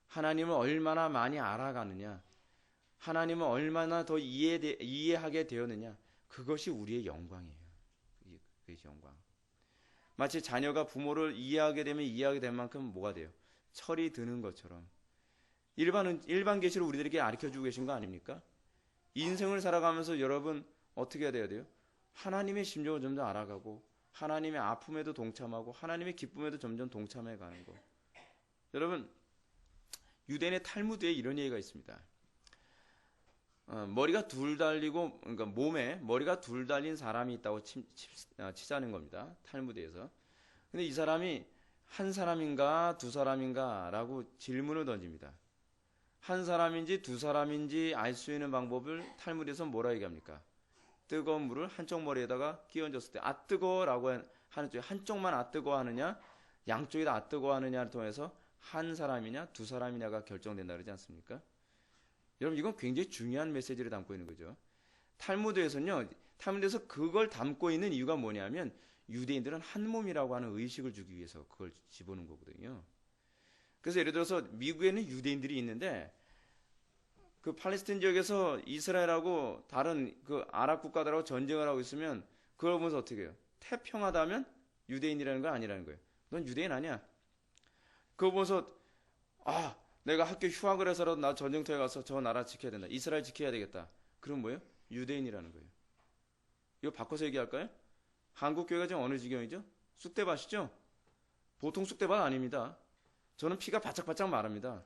하나님을 얼마나 많이 알아가느냐, 하나님을 얼마나 더 이해하게 되었느냐, 그것이 우리의 영광이에요. 그것이 영광. 마치 자녀가 부모를 이해하게 되면 이해하게 된 만큼 뭐가 돼요? 철이 드는 것처럼 일반 계시를 우리들에게 가르쳐주고 계신 거 아닙니까? 인생을 살아가면서 여러분 어떻게 해야 돼요? 하나님의 심정을 점점 알아가고 하나님의 아픔에도 동참하고 하나님의 기쁨에도 점점 동참해 가는 거. 여러분, 유대인의 탈무드에 이런 얘기가 있습니다. 머리가 둘 달리고, 그러니까 몸에 머리가 둘 달린 사람이 있다고 치자는 겁니다. 탈무드에서. 근데 이 사람이 한 사람인가 두 사람인가 라고 질문을 던집니다. 한 사람인지 두 사람인지 알 수 있는 방법을 탈무드에서 뭐라 얘기합니까? 뜨거운 물을 한쪽 머리에다가 끼얹었을 때 아 뜨거워라고 하는 쪽에 한쪽만 아 뜨거워 하느냐 양쪽이 다 아 뜨거워 하느냐를 통해서 한 사람이냐 두 사람이냐가 결정된다 그러지 않습니까? 여러분 이건 굉장히 중요한 메시지를 담고 있는 거죠. 탈무드에서 그걸 담고 있는 이유가 뭐냐면 유대인들은 한 몸이라고 하는 의식을 주기 위해서 그걸 집어넣은 거거든요. 그래서 예를 들어서 미국에는 유대인들이 있는데 그 팔레스타인 지역에서 이스라엘하고 다른 그 아랍 국가들하고 전쟁을 하고 있으면 그걸 보면서 어떻게 해요? 태평하다면 유대인이라는 건 아니라는 거예요. 넌 유대인 아니야. 그거 보면서 아 내가 학교 휴학을 해서라도 나 전쟁터에 가서 저 나라 지켜야 된다. 이스라엘 지켜야 되겠다. 그럼 뭐예요? 유대인이라는 거예요. 이거 바꿔서 얘기할까요? 한국 교회가 지금 어느 지경이죠? 쑥대밭이죠? 보통 쑥대밭 아닙니다. 저는 피가 바짝바짝 마릅니다.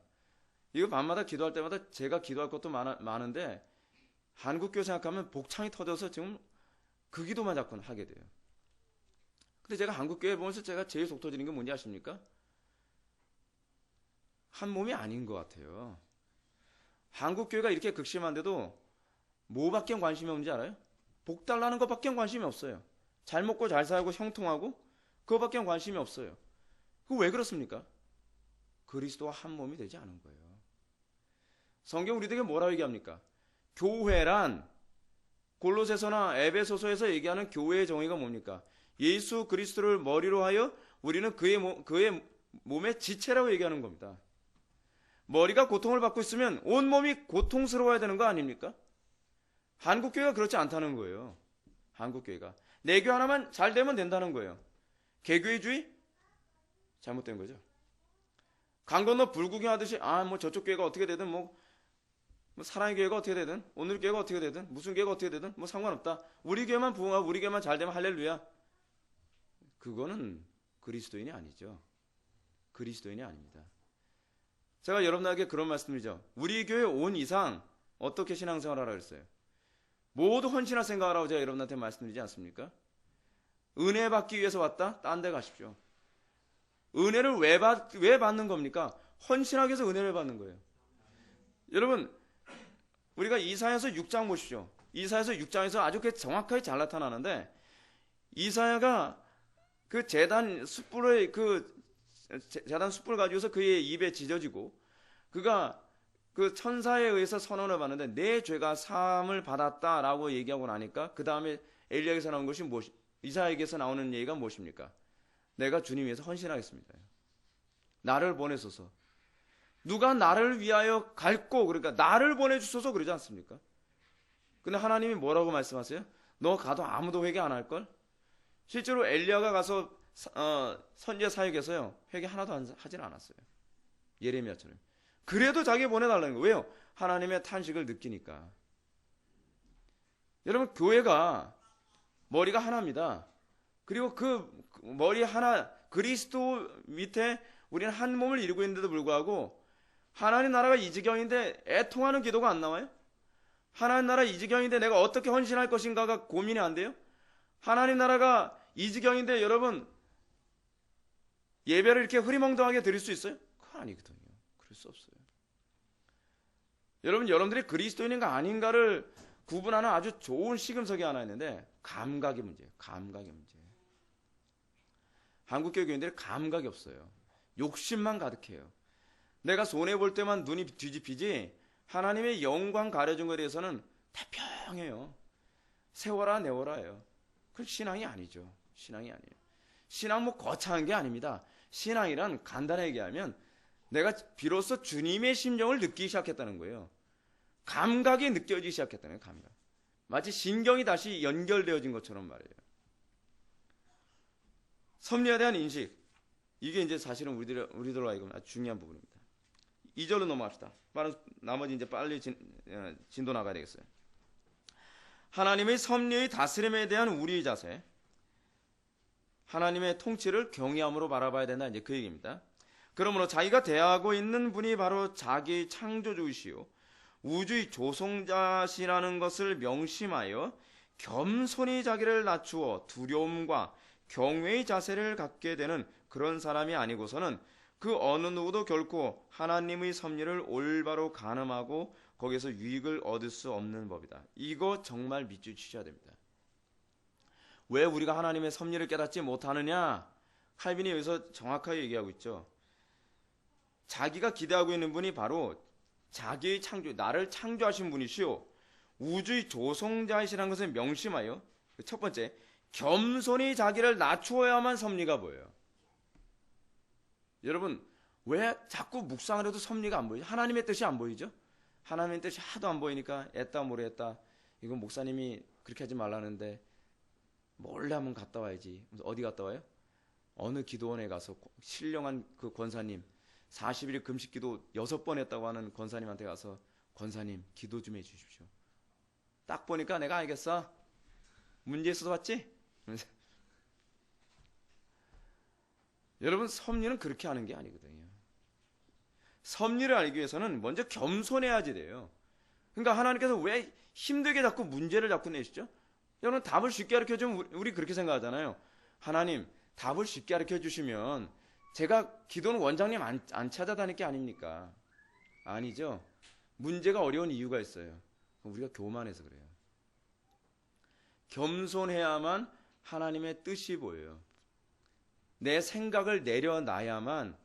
이거 밤마다 기도할 때마다 제가 기도할 것도 많은데 한국교회 생각하면 복창이 터져서 지금 그 기도만 자꾸 하게 돼요. 근데 제가 한국교회 보면서 제가 제일 속 터지는 게 뭔지 아십니까? 한 몸이 아닌 것 같아요. 한국교회가 이렇게 극심한데도 뭐밖에 관심이 없는지 알아요? 복 달라는 것밖에 관심이 없어요. 잘 먹고 잘 살고 형통하고 그것밖에 관심이 없어요. 그거 왜 그렇습니까? 그리스도와 한 몸이 되지 않은 거예요. 성경 우리들에게 뭐라고 얘기합니까? 교회란 골로새서나 에베소서에서 얘기하는 교회의 정의가 뭡니까? 예수 그리스도를 머리로 하여 우리는 그의 몸의 지체라고 얘기하는 겁니다. 머리가 고통을 받고 있으면 온 몸이 고통스러워야 되는 거 아닙니까? 한국교회가 그렇지 않다는 거예요. 한국교회가 내교 하나만 잘 되면 된다는 거예요. 개교회주의? 잘못된 거죠. 강 건너 불구경하듯이 뭐 저쪽 교회가 어떻게 되든 뭐 사랑의 교회가 어떻게 되든 오늘 교회가 어떻게 되든 무슨 교회가 어떻게 되든 뭐 상관없다. 우리 교회만 부흥하고 우리 교회만 잘 되면 할렐루야. 그거는 그리스도인이 아니죠. 그리스도인이 아닙니다. 제가 여러분에게 그런 말씀드리죠. 우리 교회 온 이상 어떻게 신앙생활하라 그랬어요? 모두 헌신할 생각하라고 제가 여러분한테 말씀드리지 않습니까? 은혜 받기 위해서 왔다? 딴 데 가십시오. 은혜를 왜 받는 겁니까? 헌신하기 위해서 은혜를 받는 거예요. 여러분 우리가 이사야서 6장 보십시오. 이사야서 6장에서 아주 정확하게 잘 나타나는데 이사야가 그 제단 숯불을 가지고서 그의 입에 찢어지고 그가 그 천사에 의해서 선언을 받는데 내 죄가 사함을 받았다라고 얘기하고 나니까 그 다음에 엘리야에게서 나온 것이 이사야에게서 나오는 얘기가 무엇입니까? 내가 주님 위해서 헌신하겠습니다. 나를 보내소서. 누가 나를 위하여 갈고 그러니까 나를 보내주소서 그러지 않습니까? 근데 하나님이 뭐라고 말씀하세요? 너 가도 아무도 회개 안 할걸? 실제로 엘리야가 가서 선지자 사역에서요 회개 하나도 하진 않았어요. 예레미야처럼. 그래도 자기 보내달라는 거예요. 왜요? 하나님의 탄식을 느끼니까. 여러분 교회가 머리가 하나입니다. 그리고 그 머리 하나 그리스도 밑에 우리는 한 몸을 이루고 있는데도 불구하고 하나님 나라가 이 지경인데 애통하는 기도가 안 나와요? 하나님 나라 이 지경인데 내가 어떻게 헌신할 것인가가 고민이 안 돼요? 하나님 나라가 이 지경인데 여러분 예배를 이렇게 흐리멍덩하게 드릴 수 있어요? 그건 아니거든요. 그럴 수 없어요. 여러분들이 그리스도인인가 아닌가를 구분하는 아주 좋은 시금석이 하나 있는데 감각의 문제예요. 감각의 문제. 한국교회 교인들이 감각이 없어요. 욕심만 가득해요. 내가 손해볼 때만 눈이 뒤집히지 하나님의 영광 가려준 것에 대해서는 태평해요. 세워라 내워라예요. 그건 신앙이 아니죠. 신앙이 아니에요. 신앙 거창한 게 아닙니다. 신앙이란 간단하게 얘기하면 내가 비로소 주님의 심정을 느끼기 시작했다는 거예요. 감각이 느껴지기 시작했다는 거예요. 감각. 마치 신경이 다시 연결되어진 것처럼 말이에요. 섭리에 대한 인식. 이게 이제 사실은 우리들로 하여금 아주 중요한 부분입니다. 2절로 넘어갑시다. 나머지 이제 빨리 진도 나가야 되겠어요. 하나님의 섭리의 다스림에 대한 우리의 자세, 하나님의 통치를 경외함으로 바라봐야 된다, 이제 그 얘기입니다. 그러므로 자기가 대하고 있는 분이 바로 자기 창조주이시요 우주의 조성자시라는 것을 명심하여 겸손히 자기를 낮추어 두려움과 경외의 자세를 갖게 되는 그런 사람이 아니고서는 그 어느 누구도 결코 하나님의 섭리를 올바로 가늠하고 거기서 유익을 얻을 수 없는 법이다. 이거 정말 밑줄 치셔야 됩니다. 왜 우리가 하나님의 섭리를 깨닫지 못하느냐? 칼빈이 여기서 정확하게 얘기하고 있죠. 자기가 기대하고 있는 분이 바로 자기의 창조, 나를 창조하신 분이시오 우주의 조성자이시라는 것을 명심하여, 첫 번째, 겸손히 자기를 낮추어야만 섭리가 보여요. 여러분, 왜 자꾸 묵상을 해도 섭리가 안 보이죠? 하나님의 뜻이 안 보이죠? 하나님의 뜻이 하도 안 보이니까 애따 모르겠다. 이건 목사님이 그렇게 하지 말라는데 몰래 한번 갔다 와야지. 어디 갔다 와요? 어느 기도원에 가서 신령한 그 권사님, 40일 금식 기도 6번 했다고 하는 권사님한테 가서 권사님 기도 좀 해주십시오. 딱 보니까 내가 알겠어. 문제 있어서 왔지? 여러분, 섭리는 그렇게 하는 게 아니거든요. 섭리를 알기 위해서는 먼저 겸손해야지 돼요. 그러니까 하나님께서 왜 힘들게 자꾸 문제를 자꾸 내시죠? 여러분, 답을 쉽게 가르쳐주면 우리 그렇게 생각하잖아요. 하나님, 답을 쉽게 가르쳐주시면 제가 기도는 원장님 안 찾아다닐 게 아닙니까? 아니죠. 문제가 어려운 이유가 있어요. 우리가 교만해서 그래요. 겸손해야만 하나님의 뜻이 보여요. 내 생각을 내려놔야만,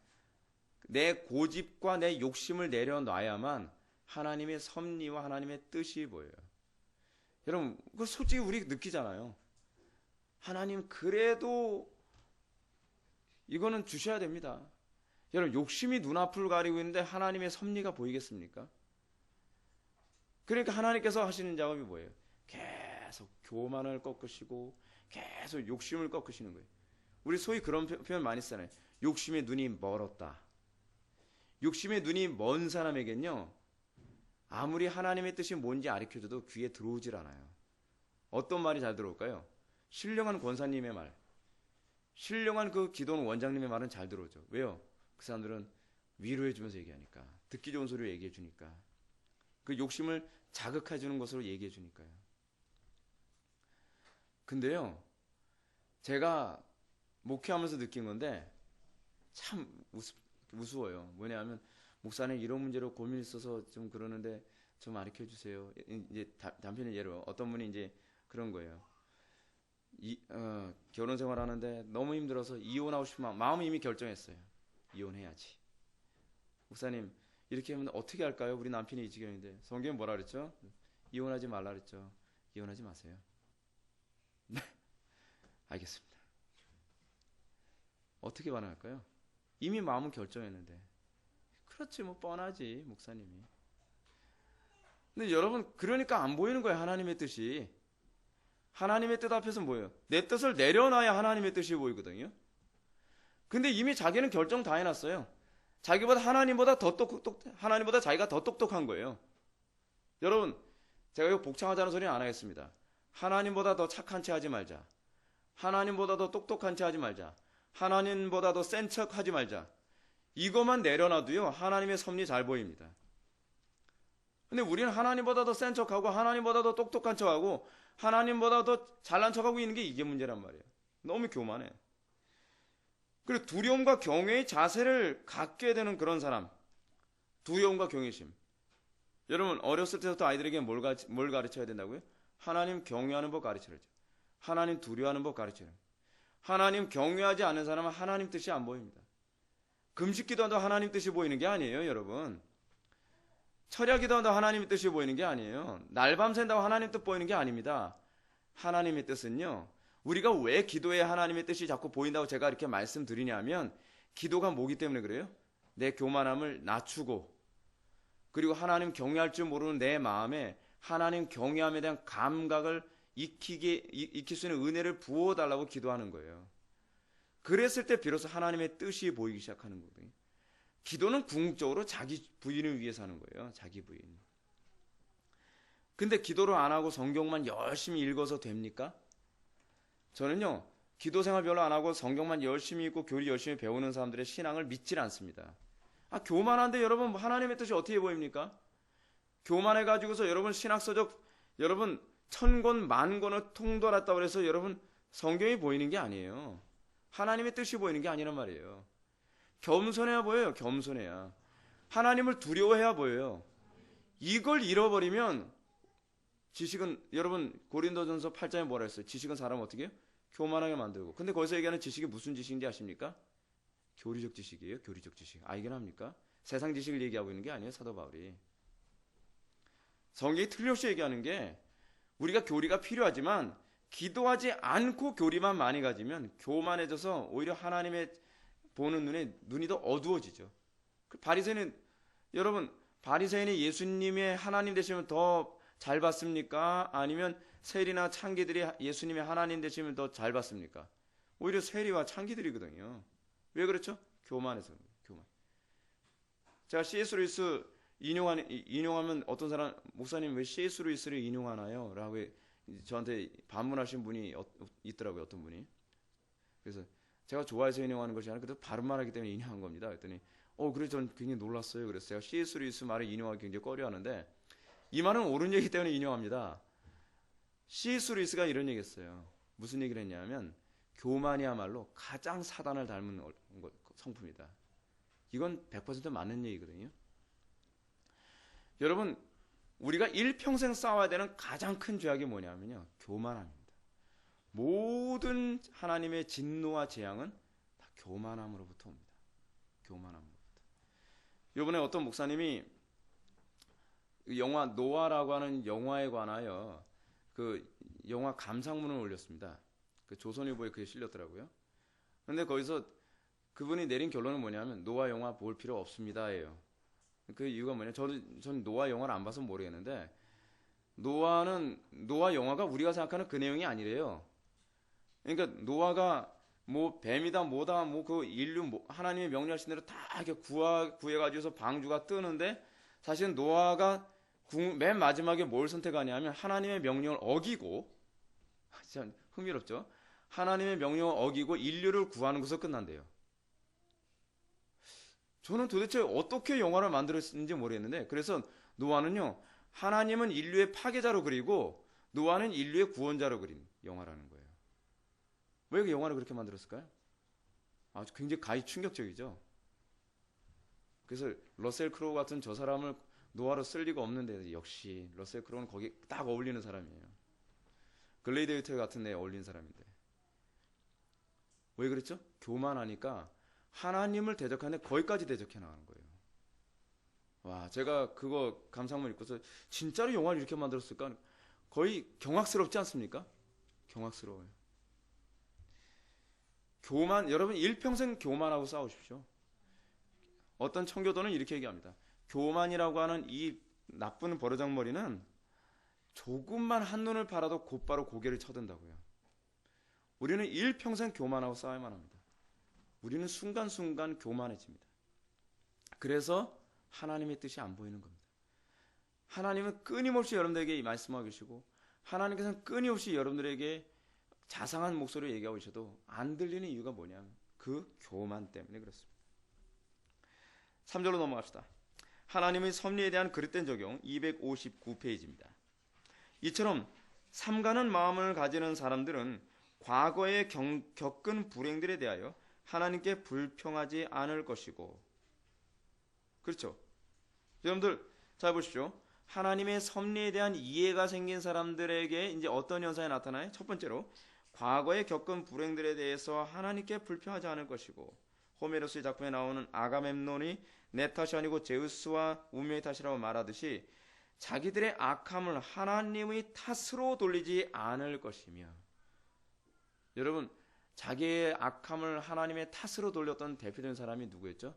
내 고집과 내 욕심을 내려놔야만 하나님의 섭리와 하나님의 뜻이 보여요. 여러분, 그 솔직히 우리 느끼잖아요. 하나님, 그래도 이거는 주셔야 됩니다. 여러분, 욕심이 눈앞을 가리고 있는데 하나님의 섭리가 보이겠습니까? 그러니까 하나님께서 하시는 작업이 뭐예요? 계속 교만을 꺾으시고 계속 욕심을 꺾으시는 거예요. 우리 소위 그런 표현 많이 쓰잖아요. 욕심의 눈이 멀었다. 욕심의 눈이 먼 사람에겐요, 아무리 하나님의 뜻이 뭔지 가르쳐줘도 귀에 들어오질 않아요. 어떤 말이 잘 들어올까요? 신령한 권사님의 말, 신령한 그 기도원 원장님의 말은 잘 들어오죠. 왜요? 그 사람들은 위로해주면서 얘기하니까, 듣기 좋은 소리를 얘기해주니까, 그 욕심을 자극해주는 것으로 얘기해주니까요. 근데요, 제가 목회하면서 느낀 건데 참 우스워요. 뭐냐면, 목사님 이런 문제로 고민이 있어서 좀 그러는데 좀 가르쳐 주세요. 이제 단편의 예로 어떤 분이 이제 그런 거예요. 결혼 생활하는데 너무 힘들어서 이혼하고 싶으면 마음은 이미 결정했어요. 이혼해야지. 목사님, 이렇게 하면 어떻게 할까요? 우리 남편이 이 지경인데. 성경은 뭐라 그랬죠? 이혼하지 말라 그랬죠. 이혼하지 마세요. 네, 알겠습니다. 어떻게 반응할까요? 이미 마음은 결정했는데. 그렇지, 뭐 뻔하지, 목사님이. 근데 여러분, 그러니까 안 보이는 거예요, 하나님의 뜻이. 하나님의 뜻 앞에서 뭐예요? 내 뜻을 내려놔야 하나님의 뜻이 보이거든요. 근데 이미 자기는 결정 다 해놨어요. 자기보다 하나님보다 하나님보다 자기가 더 똑똑한 거예요. 여러분, 제가 이거 복창하자는 소리는 안 하겠습니다. 하나님보다 더 착한 체 하지 말자. 하나님보다 더 똑똑한 체 하지 말자. 하나님보다 더 센 척 하지 말자. 이것만 내려놔도요, 하나님의 섭리 잘 보입니다. 근데 우리는 하나님보다 더 센 척하고 하나님보다 더 똑똑한 척하고 하나님보다 더 잘난 척하고 있는 게 이게 문제란 말이에요. 너무 교만해요. 그리고 두려움과 경외의 자세를 갖게 되는 그런 사람, 두려움과 경외심. 여러분, 어렸을 때부터 아이들에게 뭘 가르쳐야 된다고요? 하나님 경외하는 법 가르쳐야죠. 하나님 두려워하는 법 가르쳐요. 하나님 경외하지 않는 사람은 하나님 뜻이 안 보입니다. 금식 기도한다고 하나님 뜻이 보이는 게 아니에요, 여러분. 철야 기도한다고 하나님의 뜻이 보이는 게 아니에요. 날밤 샌다고 하나님 뜻 보이는 게 아닙니다. 하나님의 뜻은요, 우리가 왜 기도에 하나님의 뜻이 자꾸 보인다고 제가 이렇게 말씀드리냐면, 기도가 뭐기 때문에 그래요? 내 교만함을 낮추고, 그리고 하나님 경외할 줄 모르는 내 마음에 하나님 경외함에 대한 감각을 익힐 수 있는 은혜를 부어달라고 기도하는 거예요. 그랬을 때 비로소 하나님의 뜻이 보이기 시작하는 거거든요. 기도는 궁극적으로 자기 부인을 위해서 하는 거예요. 자기 부인. 근데 기도를 안 하고 성경만 열심히 읽어서 됩니까? 저는요, 기도 생활 별로 안 하고 성경만 열심히 읽고 교리 열심히 배우는 사람들의 신앙을 믿질 않습니다. 교만한데 여러분, 하나님의 뜻이 어떻게 보입니까? 교만해가지고서 여러분 신학서적, 여러분 천권 만권을 통달했다고 해서 여러분 성경이 보이는 게 아니에요. 하나님의 뜻이 보이는 게 아니란 말이에요. 겸손해야 보여요. 겸손해야. 하나님을 두려워해야 보여요. 이걸 잃어버리면 지식은, 여러분 고린도전서 8장에 뭐라 했어요? 지식은 사람 어떻게 해요? 교만하게 만들고. 근데 거기서 얘기하는 지식이 무슨 지식인지 아십니까? 교리적 지식이에요. 교리적 지식. 알긴 합니까? 세상 지식을 얘기하고 있는 게 아니에요. 사도 바울이. 성경이 틀림없이 얘기하는 게 우리가 교리가 필요하지만 기도하지 않고 교리만 많이 가지면 교만해져서 오히려 하나님의 보는 눈이 더 어두워지죠. 바리새인은, 여러분 바리새인이 예수님의 하나님 되시면 더 잘 받습니까? 아니면 세리나 창기들이 예수님의 하나님 되시면 더 잘 받습니까? 오히려 세리와 창기들이거든요. 왜 그렇죠? 교만해서. 교만. 제가 C.S. 루이스 인용하면 어떤 사람, 목사님 왜 C.S. 루이스를 인용하나요? 라고 저한테 반문하신 분이 있더라고요. 어떤 분이. 그래서 제가 좋아해서 인용하는 것이 아니라 그래도 발음만 하기 때문에 인용한 겁니다. 그랬더니 그래서 저는 굉장히 놀랐어요. 그래서 제가 C.S. 루이스 말을 인용하기 굉장히 꺼려하는데 이 말은 옳은 얘기 때문에 인용합니다. C.S. 루이스가 이런 얘기 했어요. 무슨 얘기를 했냐면 교만이야말로 가장 사단을 닮은 성품이다. 이건 100% 맞는 얘기거든요. 여러분, 우리가 일평생 싸워야 되는 가장 큰 죄악이 뭐냐면요, 교만함입니다. 모든 하나님의 진노와 재앙은 다 교만함으로부터 옵니다. 교만함으로부터. 이번에 어떤 목사님이 영화 노아라고 하는 영화에 관하여 그 영화 감상문을 올렸습니다. 그 조선일보에 그게 실렸더라고요. 그런데 거기서 그분이 내린 결론은 뭐냐면 노아 영화 볼 필요 없습니다예요. 그 이유가 뭐냐? 저는 노아 영화를 안 봐서 모르겠는데 노아 영화가 우리가 생각하는 그 내용이 아니래요. 그러니까 노아가 뭐 뱀이다 뭐다 뭐 그 인류 하나님의 명령하신 대로 다 이렇게 구해가지고서 방주가 뜨는데 사실은 노아가 맨 마지막에 뭘 선택하냐면 하나님의 명령을 어기고, 참 흥미롭죠? 하나님의 명령을 어기고 인류를 구하는 것으로 끝난대요. 저는 도대체 어떻게 영화를 만들었는지 모르겠는데, 그래서 노아는요, 하나님은 인류의 파괴자로 그리고 노아는 인류의 구원자로 그린 영화라는 거예요. 왜 그 영화를 그렇게 만들었을까요? 아주 굉장히 가히 충격적이죠. 그래서 러셀 크로우 같은 저 사람을 노아로 쓸 리가 없는데 역시 러셀 크로우는 거기 딱 어울리는 사람이에요. 글레이데이터 같은 데 어울리는 사람인데. 왜 그랬죠? 교만하니까 하나님을 대적하는데 거기까지 대적해 나가는 거예요. 와, 제가 그거 감상문 읽고서 진짜로 영화를 이렇게 만들었을까? 거의 경악스럽지 않습니까? 경악스러워요. 여러분 일평생 교만하고 싸우십시오. 어떤 청교도는 이렇게 얘기합니다. 교만이라고 하는 이 나쁜 버르장머리는 조금만 한눈을 팔아도 곧바로 고개를 쳐든다고요. 우리는 일평생 교만하고 싸워야만 합니다. 우리는 순간순간 교만해집니다. 그래서 하나님의 뜻이 안 보이는 겁니다. 하나님은 끊임없이 여러분들에게 말씀하고 계시고 하나님께서는 끊임없이 여러분들에게 자상한 목소리로 얘기하고 계셔도 안 들리는 이유가 뭐냐면 그 교만 때문에 그렇습니다. 3절로 넘어갑시다. 하나님의 섭리에 대한 그릇된 적용 259페이지입니다. 이처럼 삼가는 마음을 가지는 사람들은 과거에 겪은 불행들에 대하여 하나님께 불평하지 않을 것이고, 그렇죠? 여러분들 잘 보십시오. 하나님의 섭리에 대한 이해가 생긴 사람들에게 이제 어떤 현상이 나타나요? 첫 번째로 과거에 겪은 불행들에 대해서 하나님께 불평하지 않을 것이고, 호메로스의 작품에 나오는 아가멤논이 내 탓이 아니고 제우스와 운명의 탓이라고 말하듯이 자기들의 악함을 하나님의 탓으로 돌리지 않을 것이며, 여러분 자기의 악함을 하나님의 탓으로 돌렸던 대표적인 사람이 누구였죠?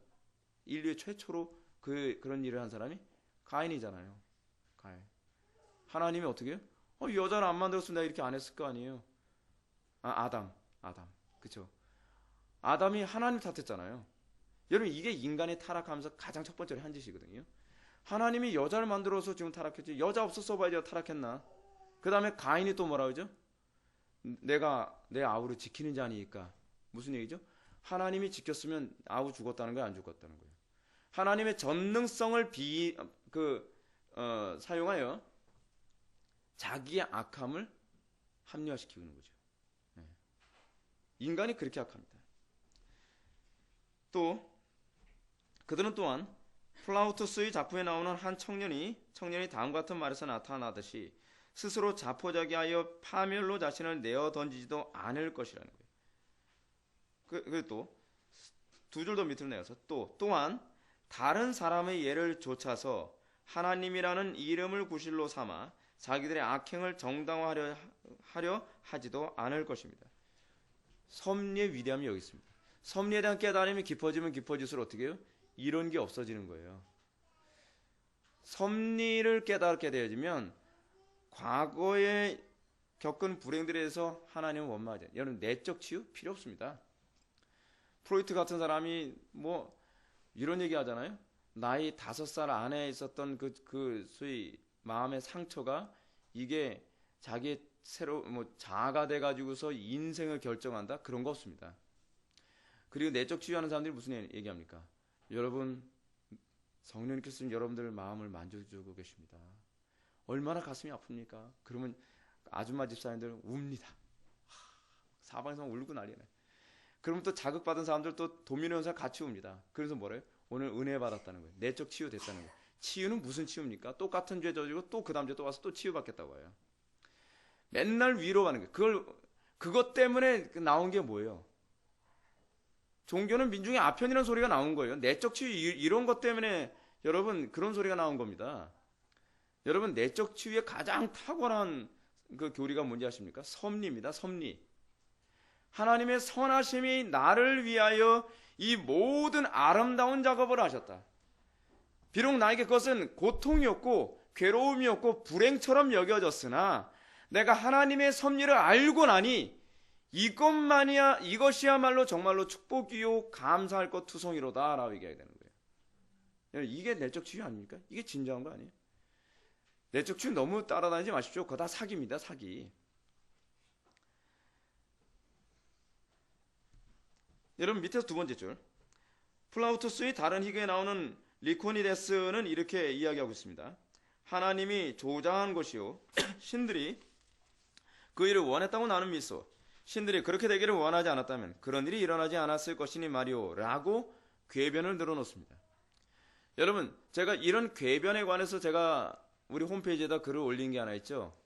인류 최초로 그런 일을 한 사람이 가인이잖아요. 가인. 하나님이 어떻게 해요? 여자를 안 만들었으면 내가 이렇게 안 했을 거 아니에요. 아담. 그쵸? 아담이 하나님 탓했잖아요. 여러분 이게 인간이 타락하면서 가장 첫 번째로 한 짓이거든요. 하나님이 여자를 만들어서 지금 타락했지. 여자 없었어 봐야지 타락했나. 그 다음에 가인이 또 뭐라 그러죠? 내가 내 아우를 지키는 자니까. 무슨 얘기죠? 하나님이 지켰으면 아우 죽었다는 거야, 안 죽었다는 거예요. 하나님의 전능성을 사용하여 자기의 악함을 합리화시키고 있는 거죠. 네. 인간이 그렇게 악합니다. 또 그들은 또한 플라우투스의 작품에 나오는 한 청년이 다음과 같은 말에서 나타나듯이 스스로 자포자기하여 파멸로 자신을 내어 던지지도 않을 것이라는 거예요. 그리고 또 두 줄 더 밑으로 내려서 또한 다른 사람의 예를 좇아서 하나님이라는 이름을 구실로 삼아 자기들의 악행을 정당화하려 하지도 않을 것입니다. 섭리의 위대함이 여기 있습니다. 섭리에 대한 깨달음이 깊어지면 깊어질수록 어떻게 해요? 이런 게 없어지는 거예요. 섭리를 깨닫게 되어지면 과거에 겪은 불행들에 대해서 하나님은 원망하지 않아요. 여러분 내적 치유 필요 없습니다. 프로이트 같은 사람이 뭐 이런 얘기 하잖아요. 나이 5살 안에 있었던 그 소위 마음의 상처가 이게 자기 자아가 돼가지고서 인생을 결정한다? 그런 거 없습니다. 그리고 내적 치유하는 사람들이 무슨 얘기합니까? 여러분 성령님께서 여러분들 마음을 만져주고 계십니다. 얼마나 가슴이 아픕니까? 그러면 아줌마 집사님들 웁니다. 사방에서 울고 난리네. 그러면 또 자극받은 사람들 또 도미노 현상 같이 웁니다. 그래서 뭐래요? 오늘 은혜 받았다는 거예요. 내적 치유 됐다는 거예요. 치유는 무슨 치유입니까? 똑같은 죄 저지르고 또 그 다음 주에 또 와서 또 치유받겠다고 해요. 맨날 위로하는 거예요. 그것 때문에 나온 게 뭐예요? 종교는 민중의 아편이라는 소리가 나온 거예요. 내적 치유 이런 것 때문에 여러분 그런 소리가 나온 겁니다. 여러분 내적 치유의 가장 탁월한 그 교리가 뭔지 아십니까? 섭리입니다. 섭리. 하나님의 선하심이 나를 위하여 이 모든 아름다운 작업을 하셨다. 비록 나에게 그것은 고통이었고 괴로움이었고 불행처럼 여겨졌으나 내가 하나님의 섭리를 알고 나니 이것이야말로 정말로 축복이요 감사할 것 투성이로다 라고 얘기해야 되는 거예요. 이게 내적 치유 아닙니까? 이게 진정한 거 아니에요? 내적 치유 너무 따라다니지 마십시오. 그거 다 사기입니다. 사기. 여러분 밑에서 두 번째 줄 플라우투스의 다른 희극에 나오는 리코니데스는 이렇게 이야기하고 있습니다. 하나님이 조장한 것이요 신들이 그 일을 원했다고 나는 믿소. 신들이 그렇게 되기를 원하지 않았다면 그런 일이 일어나지 않았을 것이니 말이오 라고 궤변을 늘어놓습니다. 여러분 제가 이런 궤변에 관해서 제가 우리 홈페이지에다 글을 올린 게 하나 있죠.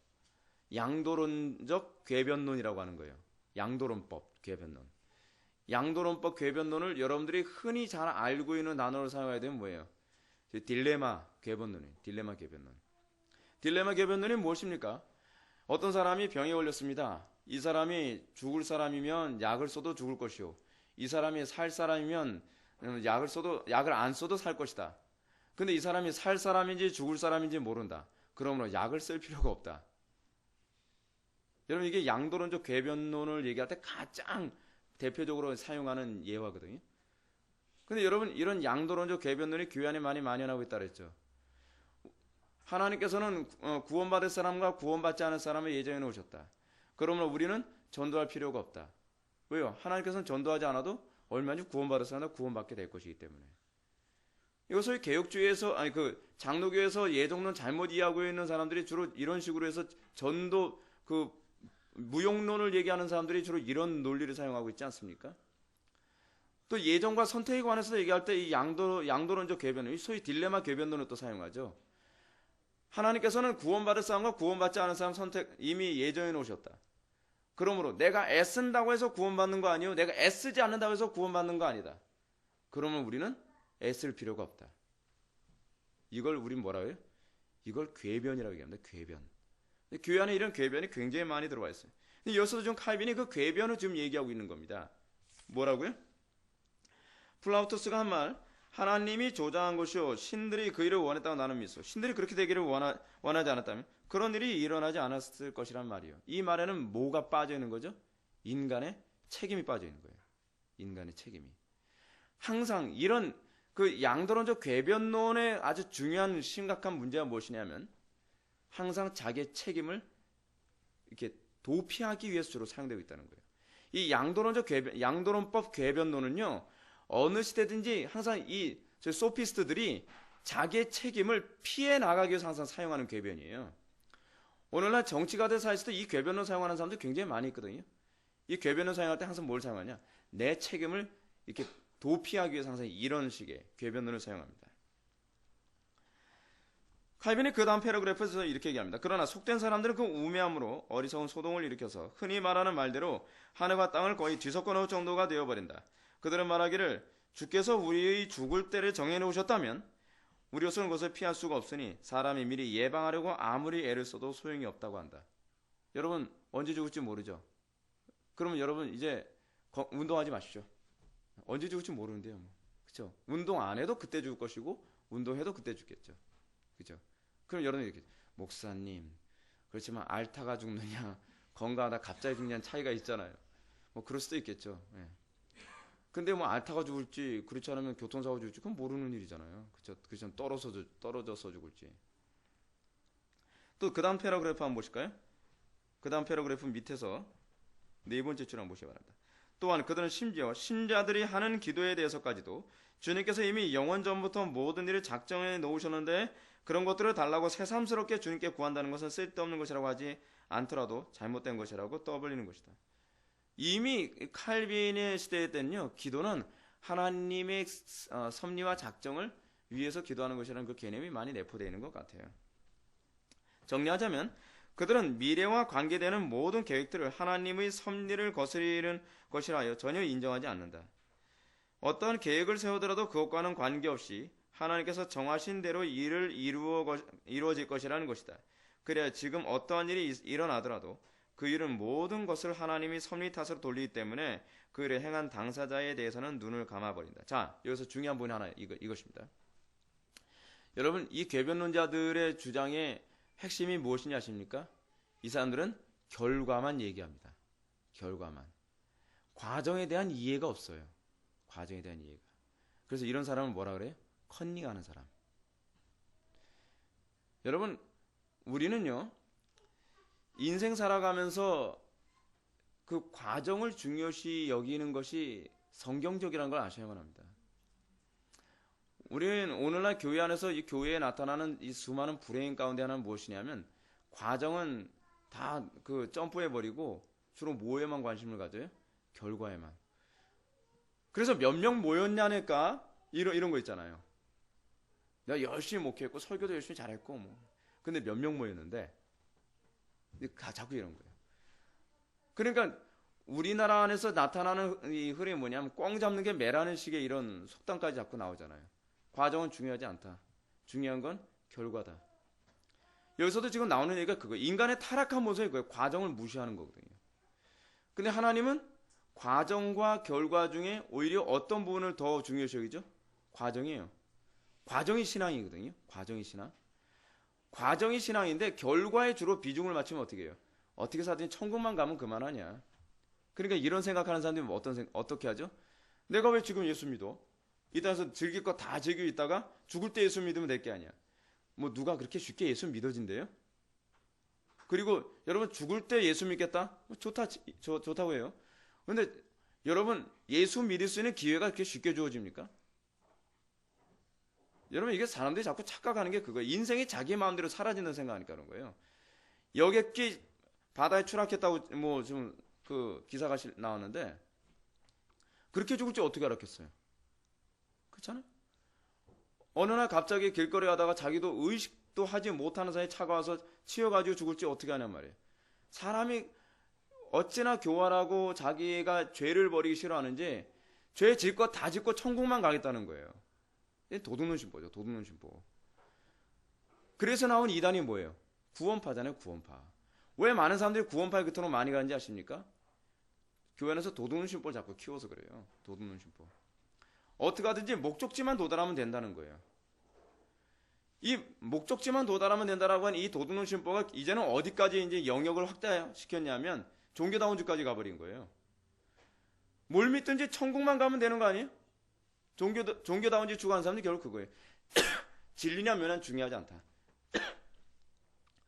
양도론적 궤변론이라고 하는 거예요. 양도론법 궤변론. 양도론법 궤변론을 여러분들이 흔히 잘 알고 있는 단어를 사용해야 되면 뭐예요? 딜레마 궤변론이에요. 딜레마 궤변론. 딜레마 궤변론이 무엇입니까? 어떤 사람이 병에 걸렸습니다. 이 사람이 죽을 사람이면 약을 써도 죽을 것이요. 이 사람이 살 사람이면 약을 안 써도 살 것이다. 근데 이 사람이 살 사람인지 죽을 사람인지 모른다. 그러므로 약을 쓸 필요가 없다. 여러분 이게 양도론적 궤변론을 얘기할 때 가장 대표적으로 사용하는 예화거든요. 근데 여러분 이런 양도론적 궤변론이 교회 안에 많이 만연하고 있다 그랬죠. 하나님께서는 구원받을 사람과 구원받지 않을 사람을 예정해 놓으셨다. 그러면 우리는 전도할 필요가 없다. 왜요? 하나님께서는 전도하지 않아도 얼마든지 구원받을 사람은 구원받게 될 것이기 때문에. 이것을 개혁주의에서 장로교에서 예정론 잘못 이해하고 있는 사람들이 주로 이런 식으로 해서 전도 무용론을 얘기하는 사람들이 주로 이런 논리를 사용하고 있지 않습니까? 또 예정과 선택에 관해서 얘기할 때 이 양도론적 궤변론, 소위 딜레마 궤변론을 또 사용하죠. 하나님께서는 구원받을 사람과 구원받지 않은 사람 선택 이미 예정해 놓으셨다. 그러므로 내가 애쓴다고 해서 구원받는 거 아니요. 내가 애쓰지 않는다고 해서 구원받는 거 아니다. 그러면 우리는 애쓸 필요가 없다. 이걸 우린 뭐라고 해요? 이걸 궤변이라고 얘기합니다. 궤변. 교회 안에 이런 궤변이 굉장히 많이 들어와 있어요. 근데 여기서도 지금 칼빈이 그 궤변을 지금 얘기하고 있는 겁니다. 뭐라고요? 플라우토스가 한 말, 하나님이 조장한 것이요 신들이 그 일을 원했다고 나는 믿소. 신들이 그렇게 되기를 원하지 않았다면 그런 일이 일어나지 않았을 것이란 말이에요. 이 말에는 뭐가 빠져 있는 거죠? 인간의 책임이 빠져 있는 거예요. 인간의 책임이. 항상 이런 그 양도론적 궤변론의 아주 중요한 심각한 문제가 무엇이냐면 항상 자기의 책임을 이렇게 도피하기 위해서 주로 사용되고 있다는 거예요. 이 양도론법 궤변론은요, 어느 시대든지 항상 저희 소피스트들이 자기의 책임을 피해 나가기 위해서 항상 사용하는 궤변이에요. 오늘날 정치가들 사이에서도 이 궤변론 사용하는 사람들 굉장히 많이 있거든요. 이 궤변론 사용할 때 항상 뭘 사용하냐? 내 책임을 이렇게 도피하기 위해서 항상 이런 식의 궤변론을 사용합니다. 칼빈이 그 다음 패러그래프에서 이렇게 얘기합니다. 그러나 속된 사람들은 그 우매함으로 어리석은 소동을 일으켜서 흔히 말하는 말대로 하늘과 땅을 거의 뒤섞어 놓을 정도가 되어버린다. 그들은 말하기를 주께서 우리의 죽을 때를 정해놓으셨다면 우리로서는 그것을 피할 수가 없으니 사람이 미리 예방하려고 아무리 애를 써도 소용이 없다고 한다. 여러분 언제 죽을지 모르죠. 그러면 여러분 이제 운동하지 마십시오. 언제 죽을지 모르는데요. 그렇죠? 운동 안 해도 그때 죽을 것이고 운동해도 그때 죽겠죠. 그렇죠? 그럼 여러분이 이렇게 목사님 그렇지만 앓다가 죽느냐 건강하다 갑자기 죽느냐는 차이가 있잖아요. 뭐 그럴 수도 있겠죠. 예. 근데 뭐 앓다가 죽을지 그렇지 않으면 교통사고 죽을지 그건 모르는 일이잖아요. 그렇죠? 그렇죠? 떨어져서 죽을지. 또 그 다음 패러그래프 한번 보실까요? 그 다음 패러그래프 밑에서 네 번째 줄 한번 보시기 바랍니다. 또한 그들은 심지어 신자들이 하는 기도에 대해서까지도 주님께서 이미 영원 전부터 모든 일을 작정해 놓으셨는데 그런 것들을 달라고 새삼스럽게 주님께 구한다는 것은 쓸데없는 것이라고 하지 않더라도 잘못된 것이라고 떠벌리는 것이다. 이미 칼빈의 시대 때는요, 기도는 하나님의 섭리와 작정을 위해서 기도하는 것이라는 그 개념이 많이 내포되어 있는 것 같아요. 정리하자면 그들은 미래와 관계되는 모든 계획들을 하나님의 섭리를 거스리는 것이라 하여 전혀 인정하지 않는다. 어떠한 계획을 세우더라도 그것과는 관계없이 하나님께서 정하신 대로 일을 이루어질 것이라는 것이다. 그래야 지금 어떠한 일이 일어나더라도 그 일은 모든 것을 하나님이 섭리 탓으로 돌리기 때문에 그 일을 행한 당사자에 대해서는 눈을 감아버린다. 자, 여기서 중요한 부분이 하나 이것입니다. 여러분, 이 궤변론자들의 주장의 핵심이 무엇이냐 아십니까? 이 사람들은 결과만 얘기합니다. 결과만. 과정에 대한 이해가 없어요. 과정에 대한 이해가. 그래서 이런 사람은 뭐라 그래요? 컨닝하는 사람. 여러분, 우리는요, 인생 살아가면서 그 과정을 중요시 여기는 것이 성경적이라는 걸 아셔야만 합니다. 우리는 오늘날 교회 안에서 이 교회에 나타나는 이 수많은 불행인 가운데 하나는 무엇이냐면 과정은 다 그 점프해버리고 주로 뭐에만 관심을 가져요? 결과에만. 그래서 몇 명 모였냐니까 이런 거 있잖아요. 내가 열심히 목회했고 설교도 열심히 잘했고 뭐. 근데 몇 명 모였는데 자꾸 이런 거예요. 그러니까 우리나라 안에서 나타나는 이 흐름이 뭐냐면 꽝 잡는 게 매라는 식의 이런 속담까지 자꾸 나오잖아요. 과정은 중요하지 않다. 중요한 건 결과다. 여기서도 지금 나오는 얘기가 그거. 인간의 타락한 모습이 그거예요. 과정을 무시하는 거거든요. 근데 하나님은 과정과 결과 중에 오히려 어떤 부분을 더 중요시 여기죠? 과정이에요. 과정이 신앙이거든요. 과정이 신앙. 과정이 신앙인데 결과에 주로 비중을 맞추면 어떻게 해요? 어떻게 사든지 천국만 가면 그만하냐. 그러니까 이런 생각하는 사람들이 어떻게 하죠? 내가 왜 지금 예수 믿어? 이 땅에서 즐길 거 다 즐기고 있다가 죽을 때 예수 믿으면 될 게 아니야. 뭐 누가 그렇게 쉽게 예수 믿어진대요? 그리고 여러분 죽을 때 예수 믿겠다? 좋다고 해요. 근데 여러분 예수 믿을 수 있는 기회가 그렇게 쉽게 주어집니까? 여러분 이게 사람들이 자꾸 착각하는 게 그거예요. 인생이 자기 마음대로 사라진다는 생각하니까 그런 거예요. 여객기 바다에 추락했다고 뭐 좀 그 기사가 나왔는데 그렇게 죽을 줄 어떻게 알았겠어요? 그렇잖아요. 어느 날 갑자기 길거리 하다가 자기도 의식도 하지 못하는 사이에 차가 와서 치여가지고 죽을지 어떻게 하냔 말이에요. 사람이 어찌나 교활하고 자기가 죄를 버리기 싫어하는지 죄 질 거 다 짓고 천국만 가겠다는 거예요. 도둑놈 신보죠. 도둑놈 신보. 그래서 나온 이단이 뭐예요? 구원파잖아요. 구원파. 왜 많은 사람들이 구원파에 그토록 많이 가는지 아십니까? 교회 안에서 도둑놈 신보를 자꾸 키워서 그래요. 도둑놈 신보. 어떻게 하든지 목적지만 도달하면 된다는 거예요. 이 목적지만 도달하면 된다라고 하는 이 도둑놈 신보가 이제는 어디까지 이제 영역을 확대시켰냐면 종교다운주까지 가버린 거예요. 뭘 믿든지 천국만 가면 되는 거 아니에요? 종교다운지 추구하는 사람들이 결국 그거예요. 진리냐 멸냐 중요하지 않다.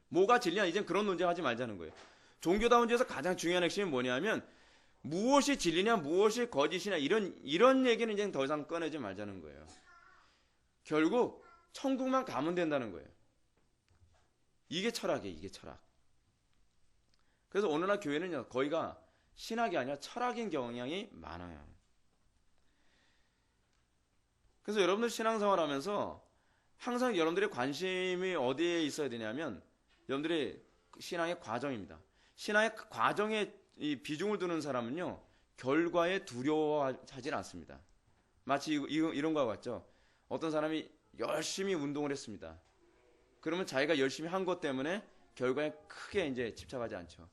뭐가 진리냐 이젠 그런 논쟁하지 말자는 거예요. 종교다운지에서 가장 중요한 핵심이 뭐냐면 무엇이 진리냐 무엇이 거짓이냐 이런 얘기는 이제 더 이상 꺼내지 말자는 거예요. 결국 천국만 가면 된다는 거예요. 이게 철학이에요. 이게 철학. 그래서 오늘날 교회는요 거의가 신학이 아니라 철학인 경향이 많아요. 그래서 여러분들 신앙생활 하면서 항상 여러분들의 관심이 어디에 있어야 되냐면 여러분들의 신앙의 과정입니다. 신앙의 과정에 이 비중을 두는 사람은요 결과에 두려워하지 않습니다. 마치 이런 거와 같죠. 어떤 사람이 열심히 운동을 했습니다. 그러면 자기가 열심히 한 것 때문에 결과에 크게 이제 집착하지 않죠.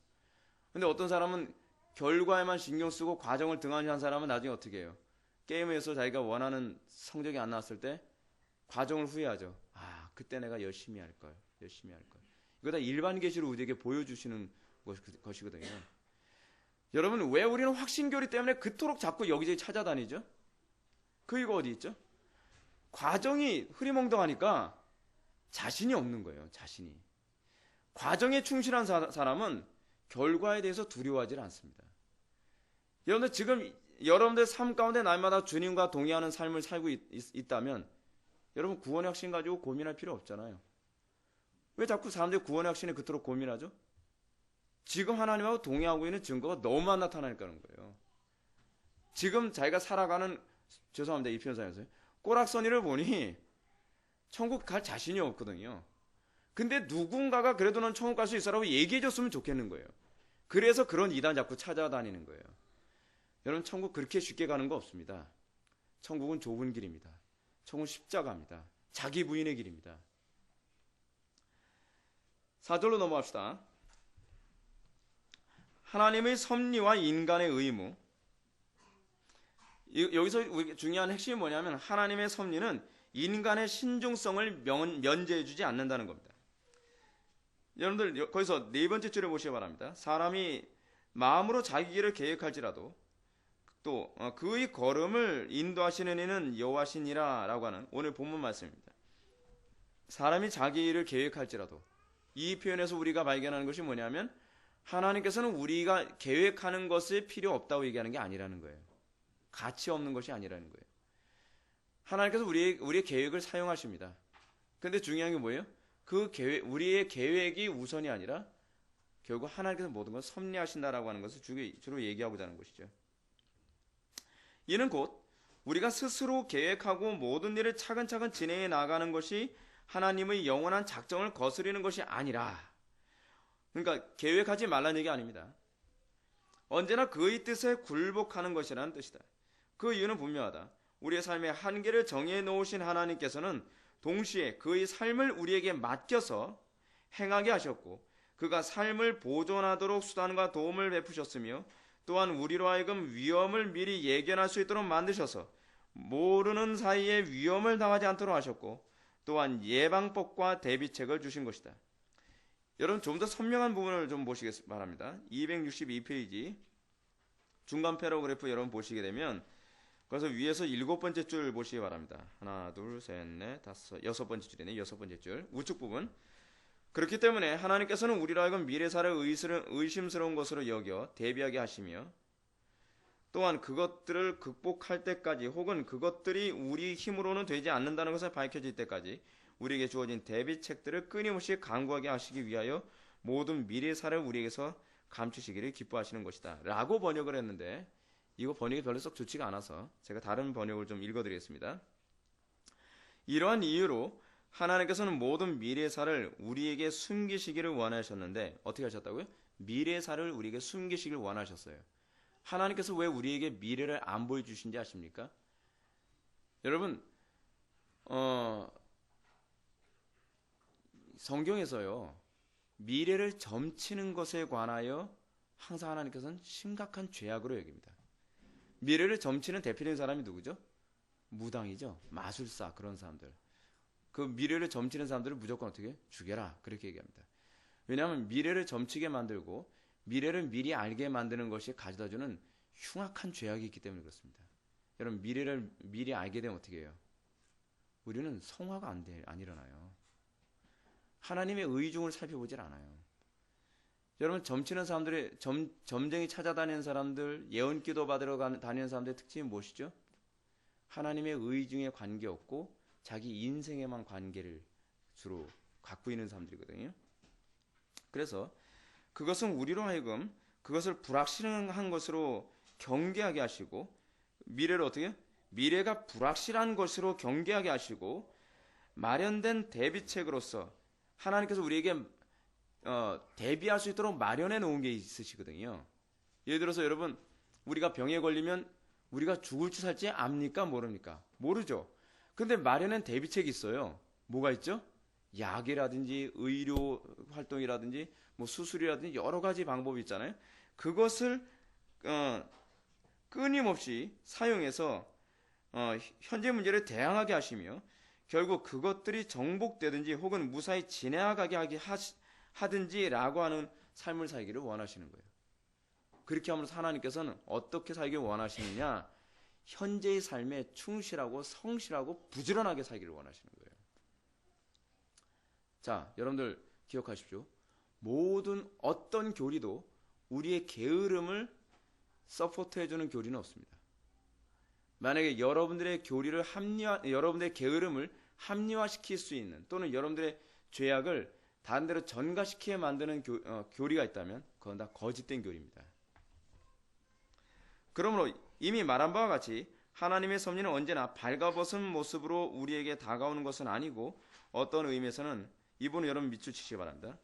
근데 어떤 사람은 결과에만 신경 쓰고 과정을 등한시한 사람은 나중에 어떻게 해요? 게임에서 자기가 원하는 성적이 안 나왔을 때 과정을 후회하죠. 아, 그때 내가 열심히 할 걸. 이거 다 일반 계시로 우리에게 보여주시는 것이거든요. 여러분, 왜 우리는 확신교리 때문에 그토록 자꾸 여기저기 찾아다니죠? 그 이유가 어디 있죠? 과정이 흐리멍덩하니까 자신이 없는 거예요. 자신이. 과정에 충실한 사람은 결과에 대해서 두려워하지 않습니다. 여러분들 지금 여러분들 삶 가운데 날마다 주님과 동의하는 삶을 살고 있다면 여러분 구원의 확신 가지고 고민할 필요 없잖아요. 왜 자꾸 사람들이 구원의 확신에 그토록 고민하죠? 지금 하나님하고 동의하고 있는 증거가 너무만 나타나니까는 거예요. 지금 자기가 살아가는 죄송합니다. 이 표현상에서요. 꼬락서니를 보니 천국 갈 자신이 없거든요. 근데 누군가가 그래도 넌 천국 갈 수 있어라고 얘기해줬으면 좋겠는 거예요. 그래서 그런 이단 자꾸 찾아다니는 거예요. 여러분 천국 그렇게 쉽게 가는 거 없습니다. 천국은 좁은 길입니다. 천국은 십자가입니다. 자기 부인의 길입니다. 4절로 넘어갑시다. 하나님의 섭리와 인간의 의무. 여기서 중요한 핵심이 뭐냐면 하나님의 섭리는 인간의 신중성을 면제해주지 않는다는 겁니다. 여러분들 거기서 네 번째 줄에 보시기 바랍니다. 사람이 마음으로 자기 길을 계획할지라도 또 그의 걸음을 인도하시는 이는 여호와시니라 라고 하는 오늘 본문 말씀입니다. 사람이 자기 일을 계획할지라도 이 표현에서 우리가 발견하는 것이 뭐냐면 하나님께서는 우리가 계획하는 것이 필요 없다고 얘기하는 게 아니라는 거예요. 가치 없는 것이 아니라는 거예요. 하나님께서 우리의 계획을 사용하십니다. 근데 중요한 게 뭐예요? 우리의 계획이 우선이 아니라 결국 하나님께서 모든 걸 섭리하신다라고 하는 것을 주로 얘기하고자 하는 것이죠. 이는 곧 우리가 스스로 계획하고 모든 일을 차근차근 진행해 나가는 것이 하나님의 영원한 작정을 거스르는 것이 아니라, 그러니까 계획하지 말라는 얘기 아닙니다. 언제나 그의 뜻에 굴복하는 것이라는 뜻이다. 그 이유는 분명하다. 우리의 삶의 한계를 정해 놓으신 하나님께서는 동시에 그의 삶을 우리에게 맡겨서 행하게 하셨고 그가 삶을 보존하도록 수단과 도움을 베푸셨으며 또한 우리로 하여금 위험을 미리 예견할 수 있도록 만드셔서 모르는 사이에 위험을 당하지 않도록 하셨고 또한 예방법과 대비책을 주신 것이다. 여러분 좀 더 선명한 부분을 좀 보시기 바랍니다. 262페이지 중간 패러그래프 여러분 보시게 되면 그래서 위에서 7번째 줄 보시기 바랍니다. 하나, 둘, 셋, 넷, 다섯, 6번째 줄이네. 6번째 줄 우측 부분. 그렇기 때문에 하나님께서는 우리로 하여금 미래사를 의심스러운 것으로 여겨 대비하게 하시며 또한 그것들을 극복할 때까지 혹은 그것들이 우리 힘으로는 되지 않는다는 것을 밝혀질 때까지 우리에게 주어진 대비책들을 끊임없이 강구하게 하시기 위하여 모든 미래사를 우리에게서 감추시기를 기뻐하시는 것이다 라고 번역을 했는데 이거 번역이 별로 썩 좋지가 않아서 제가 다른 번역을 좀 읽어드리겠습니다. 이러한 이유로 하나님께서는 모든 미래사를 우리에게 숨기시기를 원하셨는데 어떻게 하셨다고요? 미래사를 우리에게 숨기시기를 원하셨어요. 하나님께서 왜 우리에게 미래를 안 보여주신지 아십니까? 여러분 성경에서요 미래를 점치는 것에 관하여 항상 하나님께서는 심각한 죄악으로 여깁니다. 미래를 점치는 대표적인 사람이 누구죠? 무당이죠. 마술사 그런 사람들. 그 미래를 점치는 사람들을 무조건 어떻게 죽여라 그렇게 얘기합니다. 왜냐하면 미래를 점치게 만들고 미래를 미리 알게 만드는 것이 가져다주는 흉악한 죄악이 있기 때문에 그렇습니다. 여러분 미래를 미리 알게 되면 어떻게 해요? 우리는 성화가 안 일어나요. 하나님의 의중을 살펴보질 않아요. 여러분 점치는 사람들이 점쟁이 찾아다니는 사람들, 예언기도 받으러 다니는 사람들의 특징이 무엇이죠? 하나님의 의중에 관계없고 자기 인생에만 관계를 주로 갖고 있는 사람들이거든요. 그래서 그것은 우리로 하여금 그것을 불확실한 것으로 경계하게 하시고 미래를 어떻게? 미래가 불확실한 것으로 경계하게 하시고 마련된 대비책으로서 하나님께서 우리에게 대비할 수 있도록 마련해 놓은 게 있으시거든요. 예를 들어서 여러분 우리가 병에 걸리면 우리가 죽을지 살지 압니까? 모릅니까? 모르죠. 근데 마련한 대비책이 있어요. 뭐가 있죠? 약이라든지 의료 활동이라든지 뭐 수술이라든지 여러 가지 방법이 있잖아요. 그것을 끊임없이 사용해서 현재 문제를 대항하게 하시며 결국 그것들이 정복되든지 혹은 무사히 지나가게 하든지라고 하는 삶을 살기를 원하시는 거예요. 그렇게 함으로써 하나님께서는 어떻게 살기를 원하시느냐? 현재의 삶에 충실하고 성실하고 부지런하게 살기를 원하시는 거예요. 자, 여러분들 기억하십시오. 모든 어떤 교리도 우리의 게으름을 서포트해주는 교리는 없습니다. 만약에 여러분들의 여러분들의 게으름을 합리화시킬 수 있는 또는 여러분들의 죄악을 다른 데로 전가시키게 만드는 교리가 있다면 그건 다 거짓된 교리입니다. 그러므로 이미 말한 바와 같이 하나님의 섭리는 언제나 발가벗은 모습으로 우리에게 다가오는 것은 아니고 어떤 의미에서는 이분은 여러분 밑줄 치시기 바랍니다.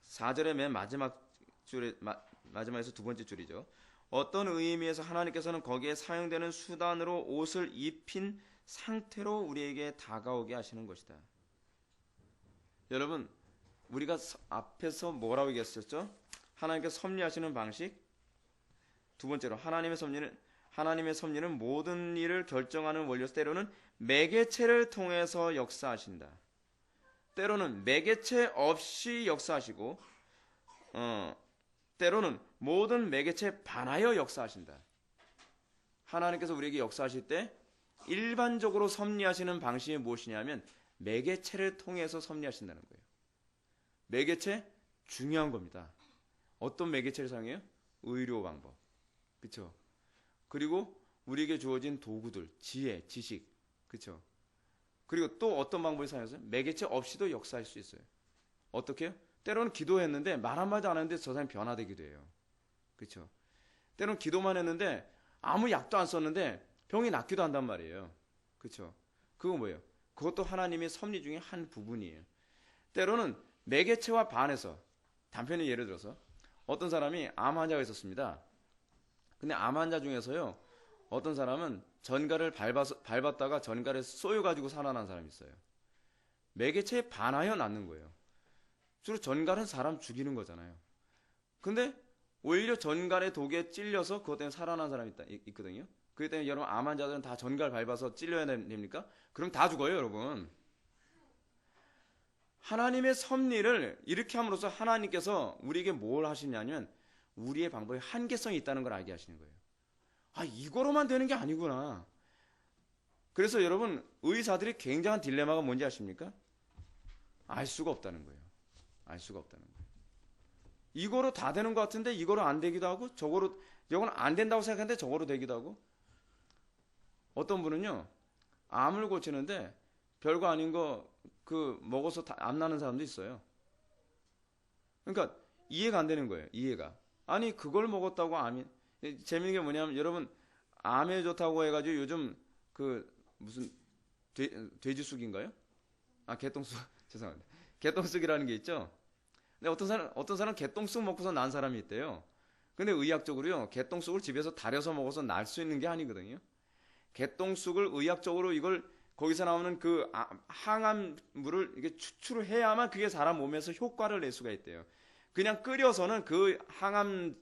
4절의 맨 마지막에서 두 번째 줄이죠. 어떤 의미에서 하나님께서는 거기에 사용되는 수단으로 옷을 입힌 상태로 우리에게 다가오게 하시는 것이다. 여러분 우리가 앞에서 뭐라고 얘기했었죠? 하나님께서 섭리하시는 방식. 두 번째로 하나님의 섭리는 모든 일을 결정하는 원리로서 때로는 매개체를 통해서 역사하신다. 때로는 매개체 없이 역사하시고 때로는 모든 매개체에 반하여 역사하신다. 하나님께서 우리에게 역사하실 때 일반적으로 섭리하시는 방식이 무엇이냐면 매개체를 통해서 섭리하신다는 거예요. 매개체 중요한 겁니다. 어떤 매개체를 사용해요? 의료 방법. 그렇죠? 그리고 우리에게 주어진 도구들, 지혜, 지식. 그렇죠? 그리고 또 어떤 방법을 사용해서 매개체 없이도 역사할 수 있어요. 어떻게 해요? 때로는 기도했는데 말 한마디 안 했는데 저 사람이 변화되기도 해요. 그렇죠? 때로는 기도만 했는데 아무 약도 안 썼는데 병이 낫기도 한단 말이에요. 그렇죠? 그거 뭐예요? 그것도 하나님의 섭리 중에 한 부분이에요. 때로는 매개체와 반해서 단편히 예를 들어서 어떤 사람이 암 환자가 있었습니다. 근데 암 환자 중에서요 어떤 사람은 전갈을 밟았다가 전갈에 쏘여가지고 살아난 사람이 있어요. 매개체에 반하여 낫는 거예요. 주로 전갈은 사람 죽이는 거잖아요. 근데 오히려 전갈의 독에 찔려서 그것 때문에 살아난 사람이 있거든요. 그렇기 때문에 여러분 암 환자들은 다 전갈 밟아서 찔려야 됩니까? 그럼 다 죽어요 여러분. 하나님의 섭리를 이렇게 함으로써 하나님께서 우리에게 뭘 하시냐면 우리의 방법에 한계성이 있다는 걸 알게 하시는 거예요. 아, 이거로만 되는 게 아니구나. 그래서 여러분 의사들이 굉장한 딜레마가 뭔지 아십니까? 알 수가 없다는 거예요. 알 수가 없다는 거예요. 이거로 다 되는 것 같은데 이거로 안 되기도 하고 이거는 안 된다고 생각했는데 저거로 되기도 하고. 어떤 분은요 암을 고치는데 별거 아닌 거 먹어서 암 나는 사람도 있어요. 그러니까 이해가 안 되는 거예요. 이해가. 아니 그걸 먹었다고 암이. 재밌는 게 뭐냐면 여러분 암에 좋다고 해가지고 요즘 무슨 돼지쑥인가요? 아 개똥쑥 죄송합니다. 개똥쑥이라는 게 있죠. 근데 어떤 사람 개똥쑥 먹고서 난 사람이 있대요. 근데 의학적으로요 개똥쑥을 집에서 달여서 먹어서 날 수 있는 게 아니거든요. 개똥쑥을 의학적으로 이걸 거기서 나오는 항암물을 이게 추출을 해야만 그게 사람 몸에서 효과를 낼 수가 있대요. 그냥 끓여서는 그 항암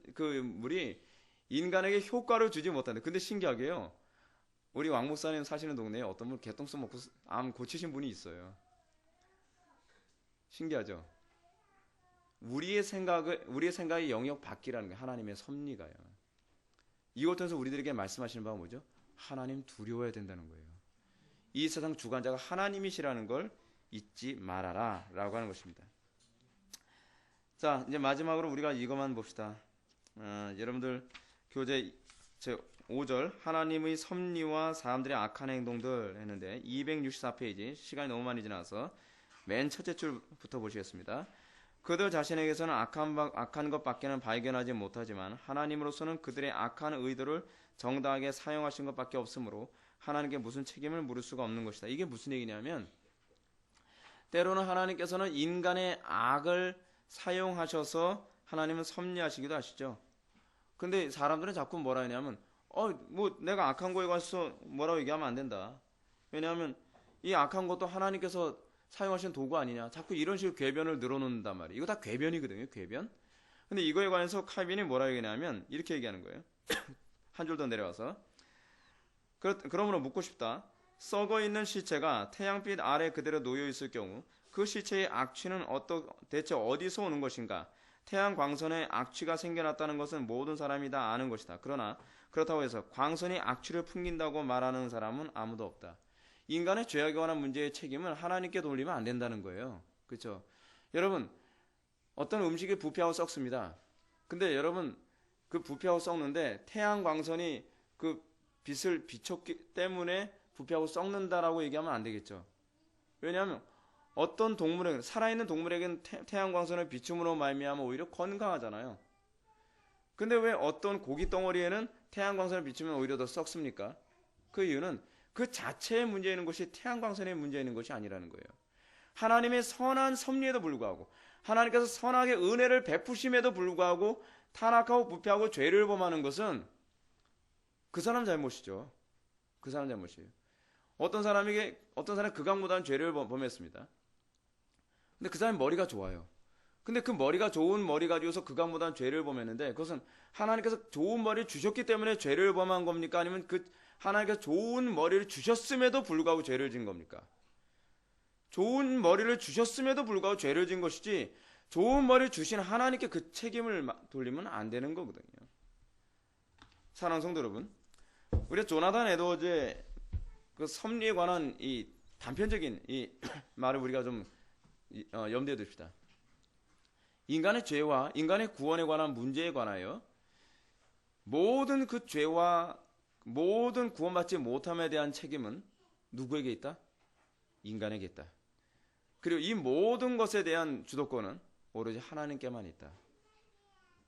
물이 인간에게 효과를 주지 못한다. 근데 신기하게요. 우리 왕 목사님 사시는 동네에 어떤 분 개똥쑥 먹고 암 고치신 분이 있어요. 신기하죠? 우리의 생각의 영역 밖이라는 게 하나님의 섭리가요. 이걸 통해서 우리들에게 말씀하시는 바가 뭐죠? 하나님 두려워해야 된다는 거예요. 이 세상 주관자가 하나님이시라는 걸 잊지 말아라 라고 하는 것입니다. 자, 이제 마지막으로 우리가 이것만 봅시다. 여러분들 교재 제 5절 하나님의 섭리와 사람들의 악한 행동들 했는데 264페이지 시간이 너무 많이 지나서 맨 첫째 줄부터 보시겠습니다. 그들 자신에게서는 악한 것밖에는 발견하지 못하지만 하나님으로서는 그들의 악한 의도를 정당하게 사용하신 것밖에 없으므로 하나님께 무슨 책임을 물을 수가 없는 것이다. 이게 무슨 얘기냐면 때로는 하나님께서는 인간의 악을 사용하셔서 하나님은 섭리하시기도 하시죠. 근데 사람들은 자꾸 뭐라 하냐면 뭐 내가 악한 거에 관해서 뭐라고 얘기하면 안 된다. 왜냐하면 이 악한 것도 하나님께서 사용하신 도구 아니냐. 자꾸 이런 식으로 궤변을 늘어놓는단 말이에요. 이거 다 궤변이거든요. 궤변. 근데 이거에 관해서 칼빈이 뭐라 얘기하냐면 이렇게 얘기하는 거예요. 한 줄 더 내려와서 그러므로 묻고 싶다. 썩어 있는 시체가 태양빛 아래 그대로 놓여 있을 경우 그 시체의 악취는 대체 어디서 오는 것인가? 태양 광선에 악취가 생겨났다는 것은 모든 사람이 다 아는 것이다. 그러나 그렇다고 해서 광선이 악취를 풍긴다고 말하는 사람은 아무도 없다. 인간의 죄악에 관한 문제의 책임은 하나님께 돌리면 안 된다는 거예요. 그렇죠? 여러분 어떤 음식이 부패하고 썩습니다. 근데 여러분 그 부패하고 썩는데 태양 광선이 그 빛을 비췄기 때문에 부패하고 썩는다라고 얘기하면 안 되겠죠. 왜냐하면 어떤 동물에게 살아있는 동물에게는 태양 광선을 비춤으로 말미암아 오히려 건강하잖아요. 근데 왜 어떤 고기 덩어리에는 태양 광선을 비추면 오히려 더 썩습니까? 그 이유는 그 자체의 문제 있는 것이 태양 광선의 문제 있는 것이 아니라는 거예요. 하나님의 선한 섭리에도 불구하고 하나님께서 선하게 은혜를 베푸심에도 불구하고 타락하고 부패하고 죄를 범하는 것은 그 사람 잘못이죠. 그 사람 잘못이에요. 어떤 사람이 극악무도한 죄를 범했습니다. 근데 그 사람이 머리가 좋아요. 근데 그 머리가 좋은 머리 가지고서 극악무도한 죄를 범했는데 그것은 하나님께서 좋은 머리를 주셨기 때문에 죄를 범한 겁니까? 아니면 그 하나님께서 좋은 머리를 주셨음에도 불구하고 죄를 진 겁니까? 좋은 머리를 주셨음에도 불구하고 죄를 진 것이지 좋은 머리를 주신 하나님께 그 책임을 돌리면 안 되는 거거든요. 사랑하는 성도 여러분, 우리 조나단 에드워즈의 그 섭리에 관한 이 단편적인 이 말을 우리가 좀 염두에 둡시다. 인간의 죄와 인간의 구원에 관한 문제에 관하여 모든 그 죄와 모든 구원받지 못함에 대한 책임은 누구에게 있다? 인간에게 있다. 그리고 이 모든 것에 대한 주도권은 오로지 하나님께만 있다.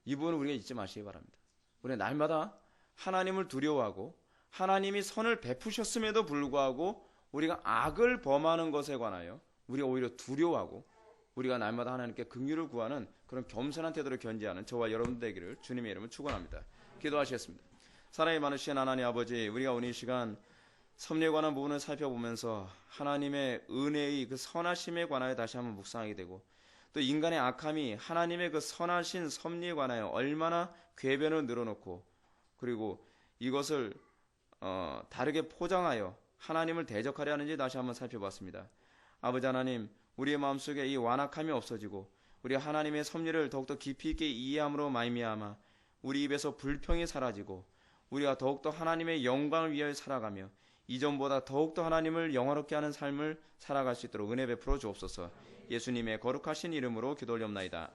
이 부분을 우리가 잊지 마시기 바랍니다. 우리가 날마다 하나님을 두려워하고 하나님이 선을 베푸셨음에도 불구하고 우리가 악을 범하는 것에 관하여 우리가 오히려 두려워하고 우리가 날마다 하나님께 긍휼을 구하는 그런 겸손한 태도를 견지하는 저와 여러분들 되기를 주님의 이름으로 축원합니다. 기도하시겠습니다. 사랑이 많으신 하나님 아버지, 우리가 오늘 이 시간 섭리에 관한 부분을 살펴보면서 하나님의 은혜의 그 선하심에 관하여 다시 한번 묵상하게 되고 또 인간의 악함이 하나님의 그 선하신 섭리에 관하여 얼마나 궤변을 늘어놓고 그리고 이것을 다르게 포장하여 하나님을 대적하려 하는지 다시 한번 살펴봤습니다. 아버지 하나님, 우리의 마음속에 이 완악함이 없어지고 우리 하나님의 섭리를 더욱더 깊이 있게 이해함으로 말미암아 우리 입에서 불평이 사라지고 우리가 더욱더 하나님의 영광을 위하여 살아가며 이전보다 더욱더 하나님을 영화롭게 하는 삶을 살아갈 수 있도록 은혜 베풀어 주옵소서. 예수님의 거룩하신 이름으로 기도 올려옵나이다.